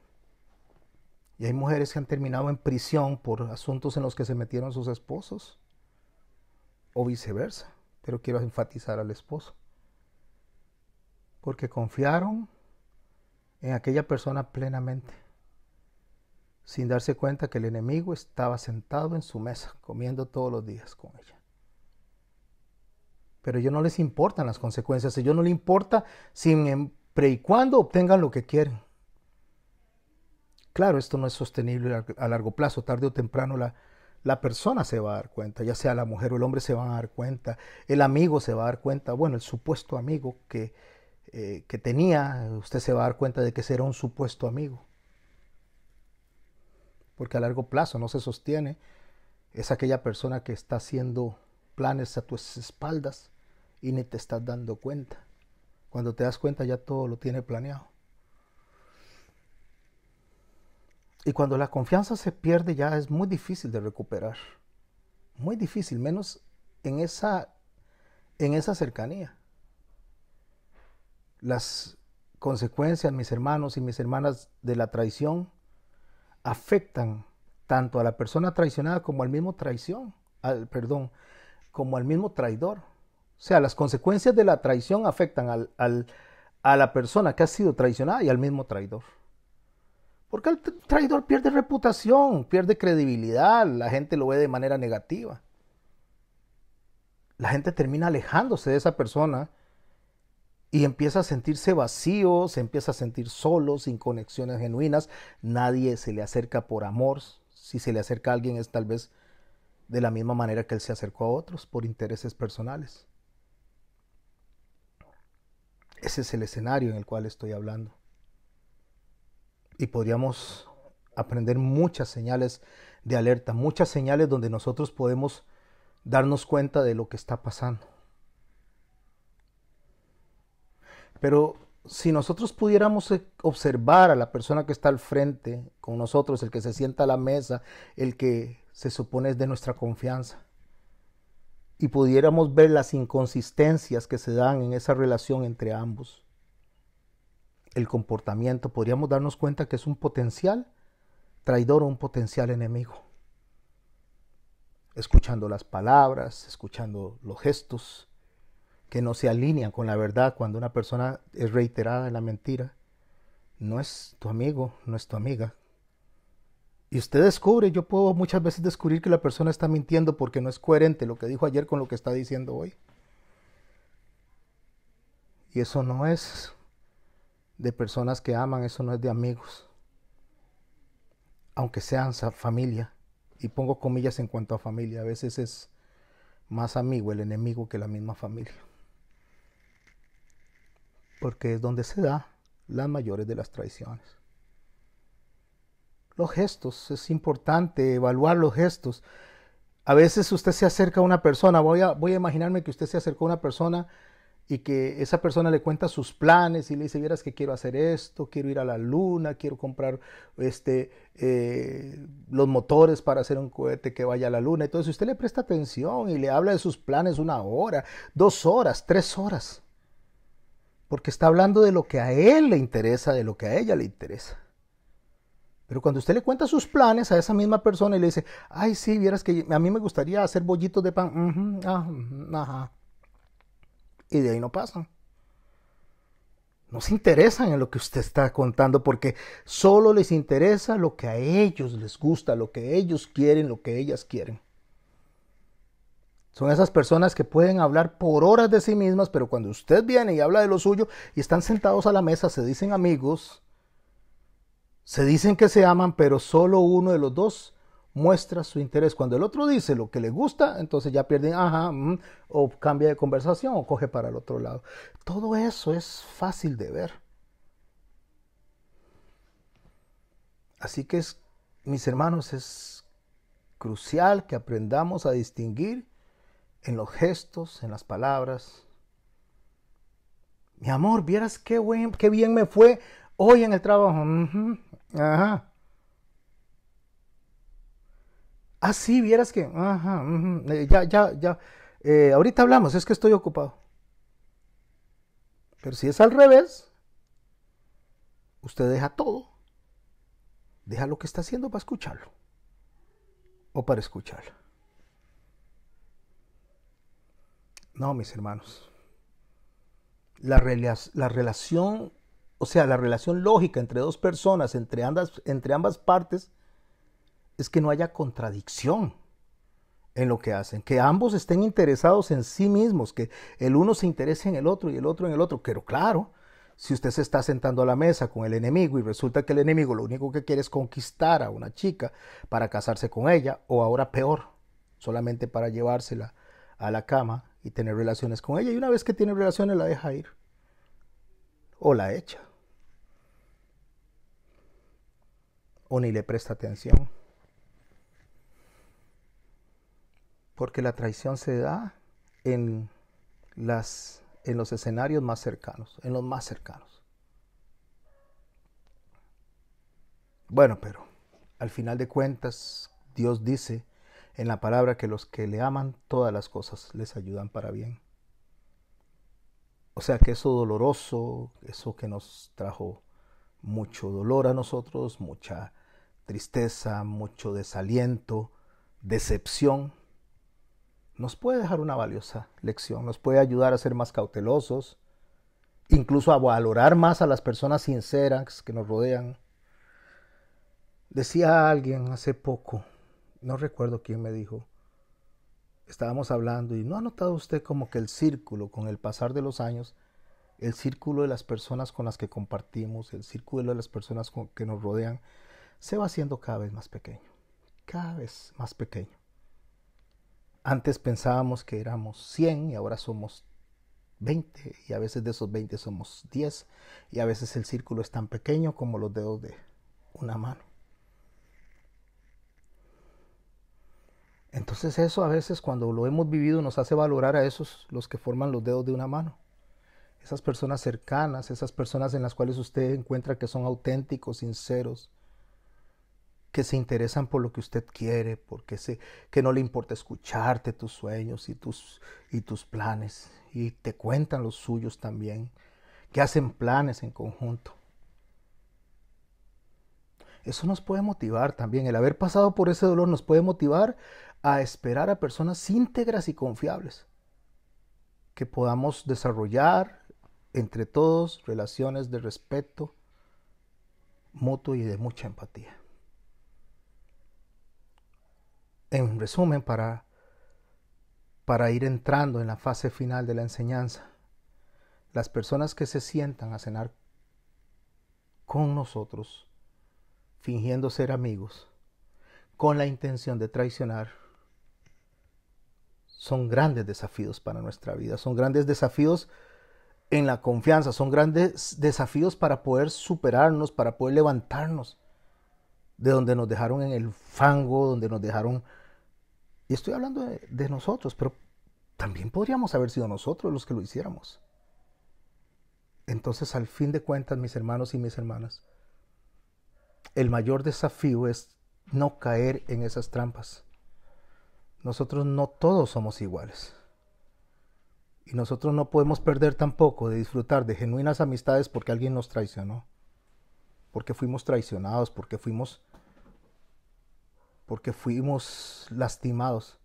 Y hay mujeres que han terminado en prisión por asuntos en los que se metieron sus esposos. O viceversa. Pero quiero enfatizar al esposo. porque confiaron en aquella persona plenamente, sin darse cuenta que el enemigo estaba sentado en su mesa, comiendo todos los días con ella. Pero a ellos no les importan las consecuencias, a ellos no les importa siempre y cuando obtengan lo que quieren. Claro, esto no es sostenible a largo plazo, tarde o temprano la persona se va a dar cuenta, ya sea la mujer o el hombre se van a dar cuenta, el amigo se va a dar cuenta, bueno, el supuesto amigo que tenía, usted se va a dar cuenta de que ese era un supuesto amigo. Porque a largo plazo no se sostiene, es aquella persona que está haciendo planes a tus espaldas y ni te estás dando cuenta. Cuando te das cuenta ya todo lo tiene planeado. Y cuando la confianza se pierde ya es muy difícil de recuperar. Muy difícil, menos en esa cercanía. Las consecuencias, mis hermanos y mis hermanas, de la traición afectan tanto a la persona traicionada como al mismo como al mismo traidor. O sea, las consecuencias de la traición afectan a la persona que ha sido traicionada y al mismo traidor. Porque el traidor pierde reputación, pierde credibilidad, la gente lo ve de manera negativa. La gente termina alejándose de esa persona y empieza a sentirse vacío, se empieza a sentir solo, sin conexiones genuinas. Nadie se le acerca por amor. Si se le acerca a alguien es tal vez de la misma manera que él se acercó a otros, por intereses personales. Ese es el escenario en el cual estoy hablando. Y podríamos aprender muchas señales de alerta, muchas señales donde nosotros podemos darnos cuenta de lo que está pasando. Pero si nosotros pudiéramos observar a la persona que está al frente con nosotros, el que se sienta a la mesa, el que se supone es de nuestra confianza, y pudiéramos ver las inconsistencias que se dan en esa relación entre ambos, el comportamiento, podríamos darnos cuenta que es un potencial traidor o un potencial enemigo. Escuchando las palabras, escuchando los gestos que no se alinean con la verdad. Cuando una persona es reiterada en la mentira, no es tu amigo, no es tu amiga. Y usted descubre, yo puedo muchas veces descubrir que la persona está mintiendo porque no es coherente lo que dijo ayer con lo que está diciendo hoy. Y eso no es de personas que aman, eso no es de amigos, aunque sean familia. Y pongo comillas en cuanto a familia, a veces es más amigo el enemigo que la misma familia, porque es donde se da las mayores de las traiciones. Los gestos, es importante evaluar los gestos. A veces usted se acerca a una persona, voy a imaginarme que usted se acercó a una persona y que esa persona le cuenta sus planes y le dice, vieras que quiero hacer esto, quiero ir a la luna, quiero comprar los motores para hacer un cohete que vaya a la luna. Entonces usted le presta atención y le habla de sus planes 1 hora, 2 horas, 3 horas, porque está hablando de lo que a él le interesa, de lo que a ella le interesa. Pero cuando usted le cuenta sus planes a esa misma persona y le dice, ay, sí, vieras que a mí me gustaría hacer bollitos de pan, ajá. Y de ahí no pasan. No se interesan en lo que usted está contando porque solo les interesa lo que a ellos les gusta, lo que ellos quieren, lo que ellas quieren. Son esas personas que pueden hablar por horas de sí mismas, pero cuando usted viene y habla de lo suyo y están sentados a la mesa, se dicen amigos, se dicen que se aman, pero solo uno de los dos muestra su interés. Cuando el otro dice lo que le gusta, entonces ya pierden, o cambia de conversación o coge para el otro lado. Todo eso es fácil de ver. Así que mis hermanos, es crucial que aprendamos a distinguir en los gestos, en las palabras. Mi amor, vieras qué bien me fue hoy en el trabajo. Ajá. Ah, sí, vieras que, ya, ahorita hablamos, es que estoy ocupado. Pero si es al revés, usted deja todo, deja lo que está haciendo para escucharlo, o para escucharlo. No, mis hermanos, la relación, o sea, la relación lógica entre dos personas, entre ambas partes, es que no haya contradicción en lo que hacen, que ambos estén interesados en sí mismos, que el uno se interese en el otro y el otro en el otro. Pero claro, si usted se está sentando a la mesa con el enemigo y resulta que el enemigo lo único que quiere es conquistar a una chica para casarse con ella, o ahora peor, solamente para llevársela a la cama y tener relaciones con ella, y una vez que tiene relaciones la deja ir o la echa o ni le presta atención, porque la traición se da en en los escenarios más cercanos, en los más cercanos. Bueno, pero al final de cuentas, Dios dice en la palabra que los que le aman, todas las cosas les ayudan para bien. O sea que eso doloroso, eso que nos trajo mucho dolor a nosotros, mucha tristeza, mucho desaliento, decepción, nos puede dejar una valiosa lección, nos puede ayudar a ser más cautelosos, incluso a valorar más a las personas sinceras que nos rodean. Decía alguien hace poco, no recuerdo quién me dijo, estábamos hablando y ¿no ha notado usted como que el círculo, con el pasar de los años, el círculo de las personas con las que compartimos, el círculo de las personas que nos rodean, se va haciendo cada vez más pequeño, cada vez más pequeño? Antes pensábamos que éramos 100 y ahora somos 20, y a veces de esos 20 somos 10, y a veces el círculo es tan pequeño como los dedos de una mano. Entonces eso a veces cuando lo hemos vivido nos hace valorar a esos, los que forman los dedos de una mano. Esas personas cercanas, esas personas en las cuales usted encuentra que son auténticos, sinceros, que se interesan por lo que usted quiere, que no le importa escucharte tus sueños y tus planes, y te cuentan los suyos también, que hacen planes en conjunto. Eso nos puede motivar también. El haber pasado por ese dolor nos puede motivar a esperar a personas íntegras y confiables, que podamos desarrollar entre todos relaciones de respeto mutuo y de mucha empatía. En resumen, para ir entrando en la fase final de la enseñanza, las personas que se sientan a cenar con nosotros, fingiendo ser amigos, con la intención de traicionar, son grandes desafíos para nuestra vida, son grandes desafíos en la confianza, son grandes desafíos para poder superarnos, para poder levantarnos de donde nos dejaron en el fango, donde nos dejaron. Y estoy hablando de nosotros, pero también podríamos haber sido nosotros los que lo hiciéramos. Entonces, al fin de cuentas, mis hermanos y mis hermanas, el mayor desafío es no caer en esas trampas. Nosotros no todos somos iguales. Y nosotros no podemos perder tampoco de disfrutar de genuinas amistades porque alguien nos traicionó, porque fuimos traicionados, porque fuimos lastimados.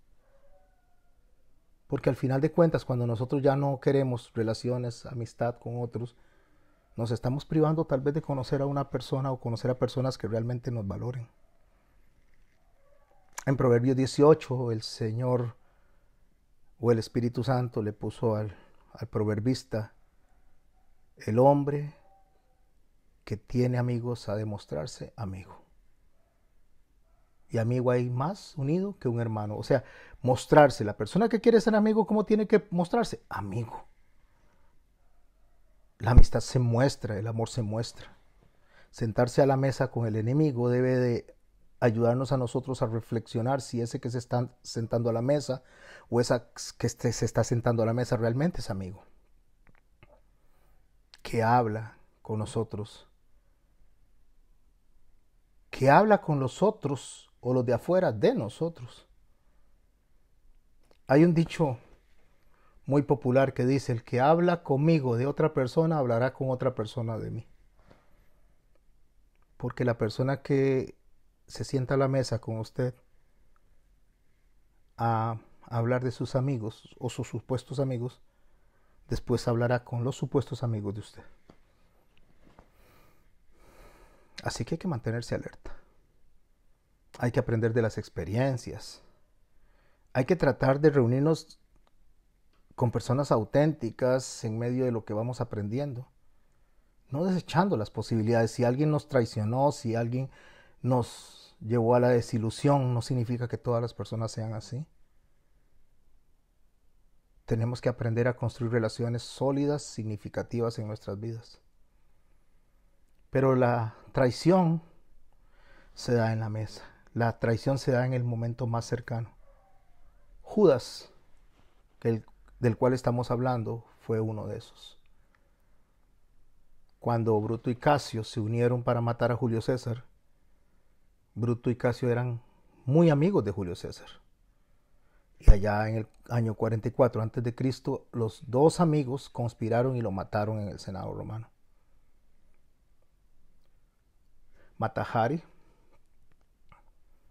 Porque al final de cuentas, cuando nosotros ya no queremos relaciones, amistad con otros, nos estamos privando tal vez de conocer a una persona o conocer a personas que realmente nos valoren. En Proverbios 18, el Señor o el Espíritu Santo le puso al proverbista: el hombre que tiene amigos ha de mostrarse amigo. Y amigo hay más unido que un hermano. O sea, mostrarse. La persona que quiere ser amigo, ¿cómo tiene que mostrarse? Amigo. La amistad se muestra, el amor se muestra. Sentarse a la mesa con el enemigo debe de ayudarnos a nosotros a reflexionar si ese que se está sentando a la mesa o esa que se está sentando a la mesa realmente es amigo, que habla con nosotros, que habla con los otros o los de afuera de nosotros. Hay un dicho muy popular que dice: el que habla conmigo de otra persona hablará con otra persona de mí. Porque la persona que se sienta a la mesa con usted a hablar de sus amigos o sus supuestos amigos después hablará con los supuestos amigos de usted. Así que hay que mantenerse alerta. Hay que aprender de las experiencias. Hay que tratar de reunirnos con personas auténticas en medio de lo que vamos aprendiendo. No desechando las posibilidades. Si alguien nos traicionó, si alguien nos llevó a la desilusión, no significa que todas las personas sean así. Tenemos que aprender a construir relaciones sólidas, significativas en nuestras vidas. Pero la traición se da en la mesa. La traición se da en el momento más cercano. Judas, del cual estamos hablando, fue uno de esos. Cuando Bruto y Casio se unieron para matar a Julio César, Bruto y Casio eran muy amigos de Julio César. Y allá en el año 44 a.C., los dos amigos conspiraron y lo mataron en el Senado romano. Mata Hari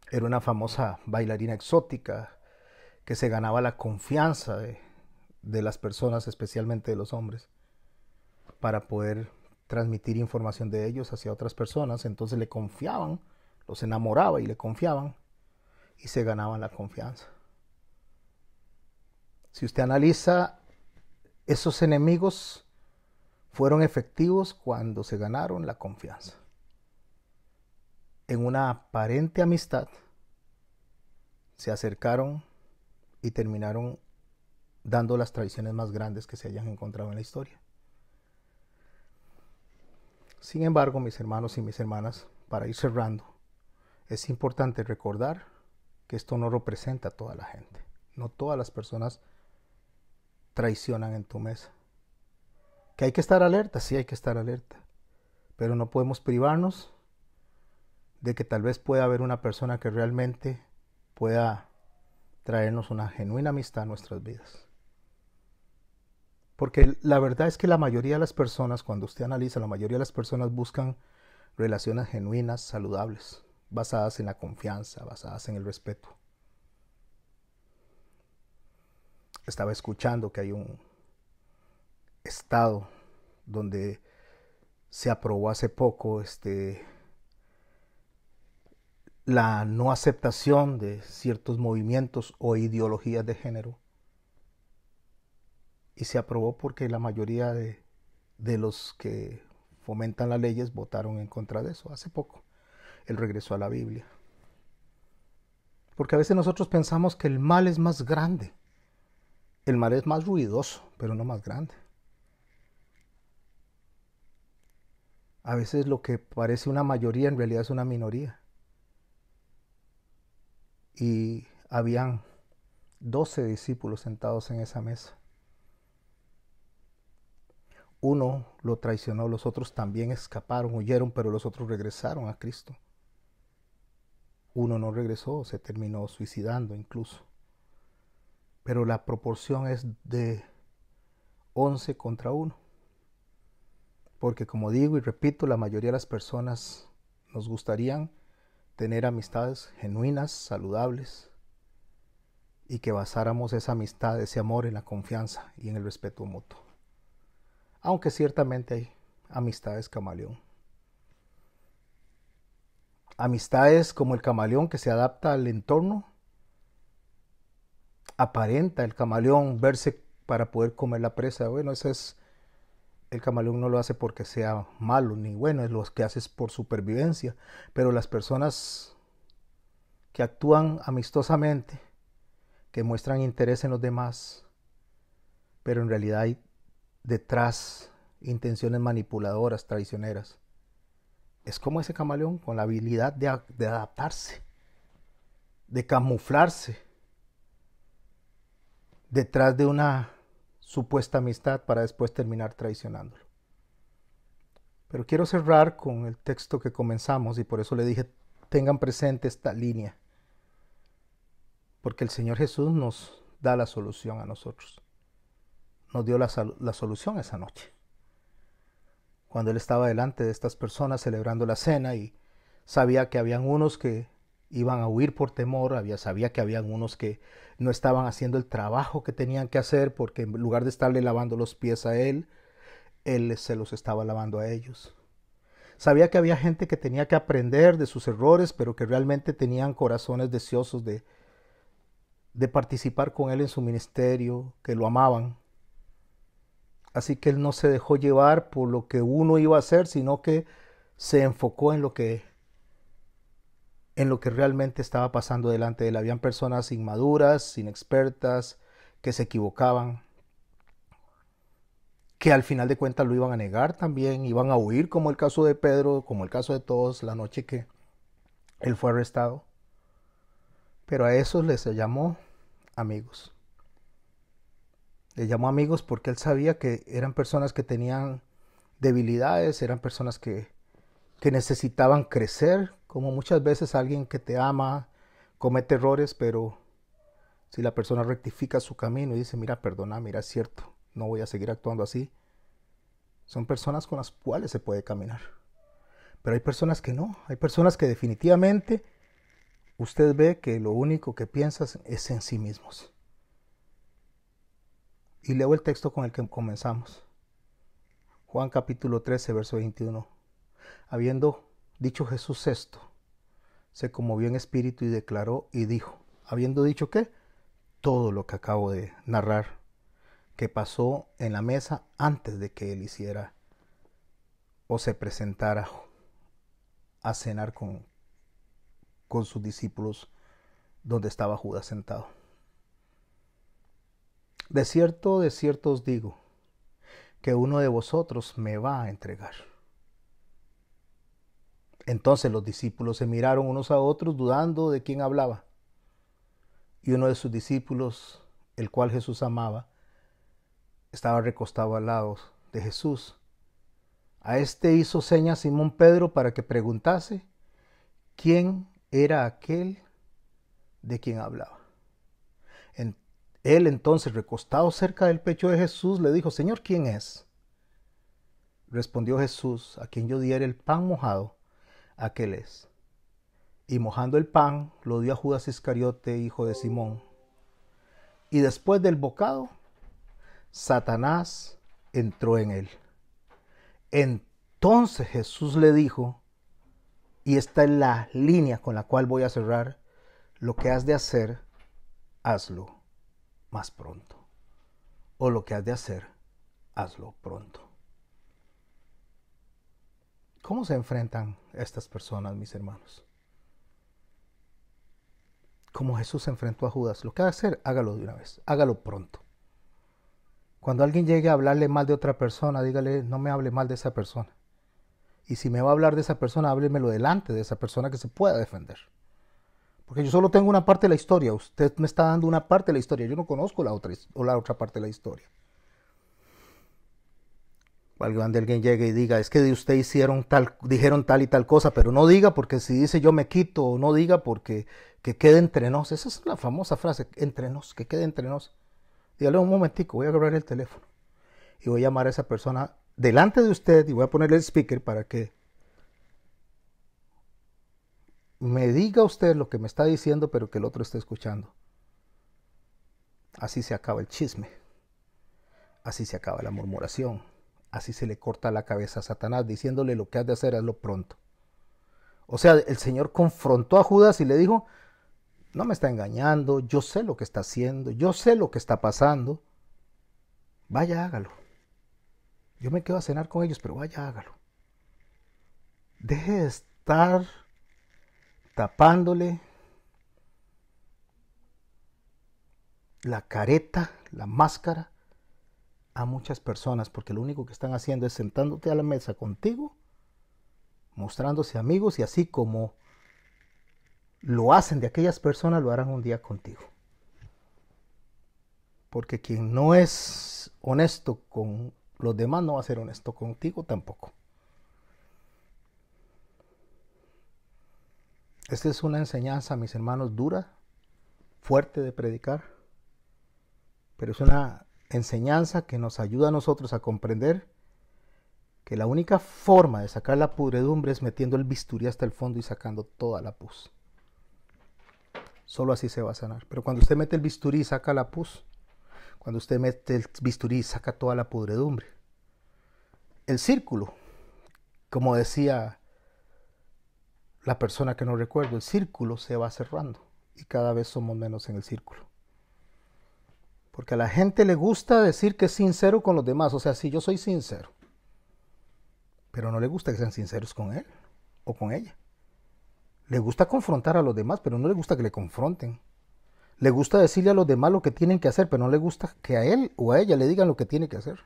era una famosa bailarina exótica que se ganaba la confianza de las personas, especialmente de los hombres, para poder transmitir información de ellos hacia otras personas. Entonces le confiaban, los enamoraba y le confiaban y se ganaban la confianza. Si usted analiza, esos enemigos fueron efectivos cuando se ganaron la confianza. En una aparente amistad se acercaron y terminaron dando las traiciones más grandes que se hayan encontrado en la historia. Sin embargo, mis hermanos y mis hermanas, para ir cerrando, es importante recordar que esto no representa a toda la gente. No todas las personas traicionan en tu mesa. Que hay que estar alerta, sí hay que estar alerta, pero no podemos privarnos de que tal vez pueda haber una persona que realmente pueda traernos una genuina amistad a nuestras vidas. Porque la verdad es que la mayoría de las personas, cuando usted analiza, la mayoría de las personas buscan relaciones genuinas, saludables, basadas en la confianza, basadas en el respeto. Estaba escuchando que hay un estado donde se aprobó hace poco la no aceptación de ciertos movimientos o ideologías de género. Y se aprobó porque la mayoría de los que fomentan las leyes votaron en contra de eso hace poco. El regreso a la Biblia. Porque a veces nosotros pensamos que el mal es más grande. El mal es más ruidoso, pero no más grande. A veces lo que parece una mayoría en realidad es una minoría. Y habían 12 discípulos sentados en esa mesa. Uno lo traicionó, los otros también escaparon, huyeron, pero los otros regresaron a Cristo. Uno no regresó, se terminó suicidando incluso. Pero la proporción es de 11 contra 1. Porque como digo y repito, la mayoría de las personas nos gustarían tener amistades genuinas, saludables, y que basáramos esa amistad, ese amor en la confianza y en el respeto mutuo. Aunque ciertamente hay amistades camaleón. Amistades como el camaleón que se adapta al entorno. Aparenta el camaleón verse para poder comer la presa. Bueno, el camaleón no lo hace porque sea malo ni bueno, es lo que hace es por supervivencia. Pero las personas que actúan amistosamente, que muestran interés en los demás, pero en realidad hay detrás intenciones manipuladoras, traicioneras. Es como ese camaleón con la habilidad de adaptarse, de camuflarse detrás de una supuesta amistad para después terminar traicionándolo. Pero quiero cerrar con el texto que comenzamos y por eso le dije, tengan presente esta línea, porque el Señor Jesús nos da la solución a nosotros. Nos dio la solución esa noche. Cuando Él estaba delante de estas personas celebrando la cena y sabía que habían unos que iban a huir por temor, sabía que habían unos que no estaban haciendo el trabajo que tenían que hacer, porque en lugar de estarle lavando los pies a él se los estaba lavando a ellos. Sabía que había gente que tenía que aprender de sus errores, pero que realmente tenían corazones deseosos de participar con él en su ministerio, que lo amaban. Así que él no se dejó llevar por lo que uno iba a hacer, sino que se enfocó en lo que realmente estaba pasando delante de él. Habían personas inmaduras, inexpertas, que se equivocaban, que al final de cuentas lo iban a negar también, iban a huir, como el caso de Pedro, como el caso de todos, la noche que él fue arrestado. Pero a esos les llamó amigos. Les llamó amigos porque él sabía que eran personas que tenían debilidades, eran personas que necesitaban crecer, como muchas veces alguien que te ama comete errores, pero si la persona rectifica su camino y dice, mira, perdona, mira, es cierto, no voy a seguir actuando así, son personas con las cuales se puede caminar. Pero hay personas que no, hay personas que definitivamente usted ve que lo único que piensan es en sí mismos. Y leo el texto con el que comenzamos. Juan capítulo 13, verso 21. Habiendo dicho Jesús esto, se conmovió en espíritu y declaró y dijo, habiendo dicho ¿qué? Todo lo que acabo de narrar, que pasó en la mesa antes de que él hiciera o se presentara a cenar con sus discípulos donde estaba Judas sentado. De cierto os digo, que uno de vosotros me va a entregar. Entonces los discípulos se miraron unos a otros dudando de quién hablaba. Y uno de sus discípulos, el cual Jesús amaba, estaba recostado al lado de Jesús. A este hizo señas Simón Pedro para que preguntase quién era aquel de quien hablaba. Él entonces, recostado cerca del pecho de Jesús, le dijo, Señor, ¿quién es? Respondió Jesús, a quien yo diera el pan mojado, aquel es. Y mojando el pan, lo dio a Judas Iscariote, hijo de Simón. Y después del bocado, Satanás entró en él. Entonces Jesús le dijo, y esta es la línea con la cual voy a cerrar, lo que has de hacer, hazlo más pronto. O lo que has de hacer, hazlo pronto. ¿Cómo se enfrentan estas personas, mis hermanos? Como Jesús se enfrentó a Judas. Lo que has de hacer, hágalo de una vez, hágalo pronto. Cuando alguien llegue a hablarle mal de otra persona, dígale, no me hable mal de esa persona. Y si me va a hablar de esa persona, háblemelo delante de esa persona que se pueda defender. Porque yo solo tengo una parte de la historia. Usted me está dando una parte de la historia. Yo no conozco la otra parte de la historia. Cuando alguien llegue y diga, es que de usted dijeron tal y tal cosa, pero no diga porque si dice yo me quito, o no diga porque que quede entre nos. Esa es la famosa frase, entre nos, que quede entre nos. Dígale un momentico, voy a agarrar el teléfono y voy a llamar a esa persona delante de usted y voy a ponerle el speaker para que me diga usted lo que me está diciendo, pero que el otro esté escuchando. Así se acaba el chisme. Así se acaba la murmuración. Así se le corta la cabeza a Satanás, diciéndole lo que has de hacer, hazlo pronto. O sea, el Señor confrontó a Judas y le dijo, no me está engañando, yo sé lo que está haciendo, yo sé lo que está pasando. Vaya, hágalo. Yo me quedo a cenar con ellos, pero vaya, hágalo. Deje de estar tapándole la careta, la máscara a muchas personas, porque lo único que están haciendo es sentándote a la mesa contigo, mostrándose amigos, y así como lo hacen de aquellas personas, lo harán un día contigo. Porque quien no es honesto con los demás no va a ser honesto contigo tampoco. Esta es una enseñanza, mis hermanos, dura, fuerte de predicar, pero es una enseñanza que nos ayuda a nosotros a comprender que la única forma de sacar la pudredumbre es metiendo el bisturí hasta el fondo y sacando toda la pus. Solo así se va a sanar. Pero cuando usted mete el bisturí y saca la pus, cuando usted mete el bisturí y saca toda la pudredumbre, el círculo, como decía la persona que no recuerdo, el círculo se va cerrando y cada vez somos menos en el círculo. Porque a la gente le gusta decir que es sincero con los demás, o sea, si yo soy sincero, pero no le gusta que sean sinceros con él o con ella. Le gusta confrontar a los demás, pero no le gusta que le confronten. Le gusta decirle a los demás lo que tienen que hacer, pero no le gusta que a él o a ella le digan lo que tiene que hacer.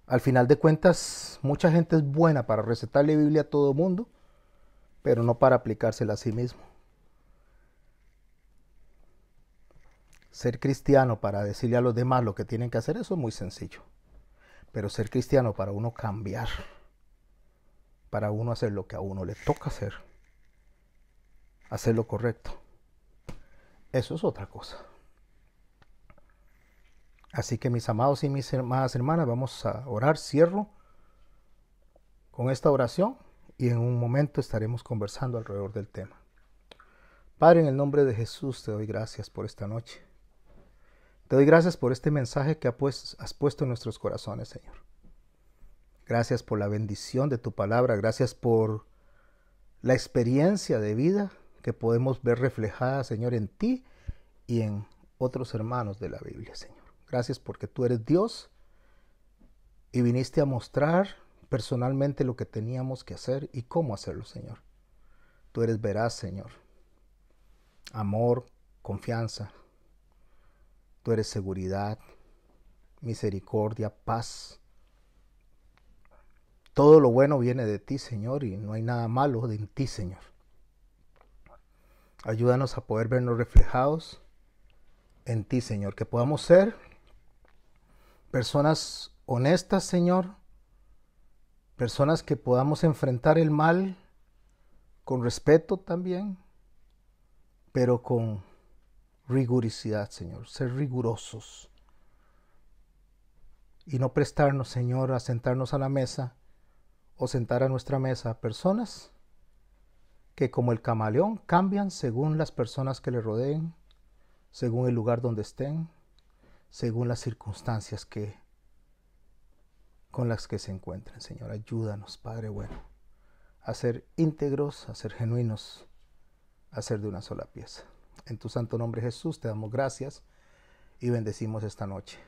Al final de cuentas, mucha gente es buena para recetarle Biblia a todo mundo, pero no para aplicársela a sí mismo. Ser cristiano para decirle a los demás lo que tienen que hacer, eso es muy sencillo. Pero ser cristiano para uno cambiar, para uno hacer lo que a uno le toca hacer lo correcto, eso es otra cosa. Así que mis amados y mis amadas hermanas, vamos a orar. Cierro con esta oración y en un momento estaremos conversando alrededor del tema. Padre, en el nombre de Jesús te doy gracias por esta noche. Te doy gracias por este mensaje que has puesto en nuestros corazones, Señor. Gracias por la bendición de tu palabra. Gracias por la experiencia de vida que podemos ver reflejada, Señor, en ti y en otros hermanos de la Biblia, Señor. Gracias porque tú eres Dios y viniste a mostrar personalmente lo que teníamos que hacer y cómo hacerlo, Señor. Tú eres veraz, Señor. Amor, confianza. Tú eres seguridad, misericordia, paz. Todo lo bueno viene de ti, Señor, y no hay nada malo en ti, Señor. Ayúdanos a poder vernos reflejados en ti, Señor. Que podamos ser personas honestas, Señor. Personas que podamos enfrentar el mal con respeto también, pero con rigurosidad, Señor. Ser rigurosos. Y no prestarnos, Señor, a sentarnos a la mesa o sentar a nuestra mesa a personas que como el camaleón cambian según las personas que le rodeen, según el lugar donde estén, según las circunstancias con las que se encuentren. Señor, ayúdanos, Padre bueno, a ser íntegros, a ser genuinos, a ser de una sola pieza. En tu santo nombre, Jesús, te damos gracias y bendecimos esta noche.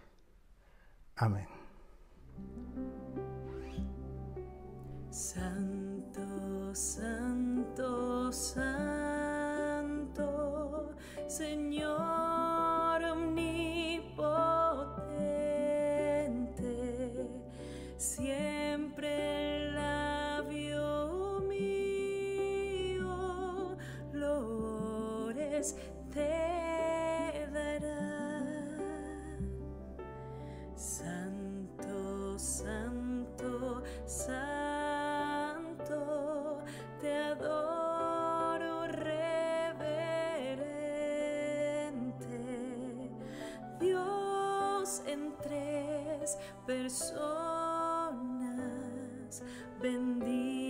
Amén. Santo, santo, santo, Señor omnipotente, siempre el labio mío loores te dará. Santo, santo, santo, te adoro reverente, Dios en tres personas, bendito.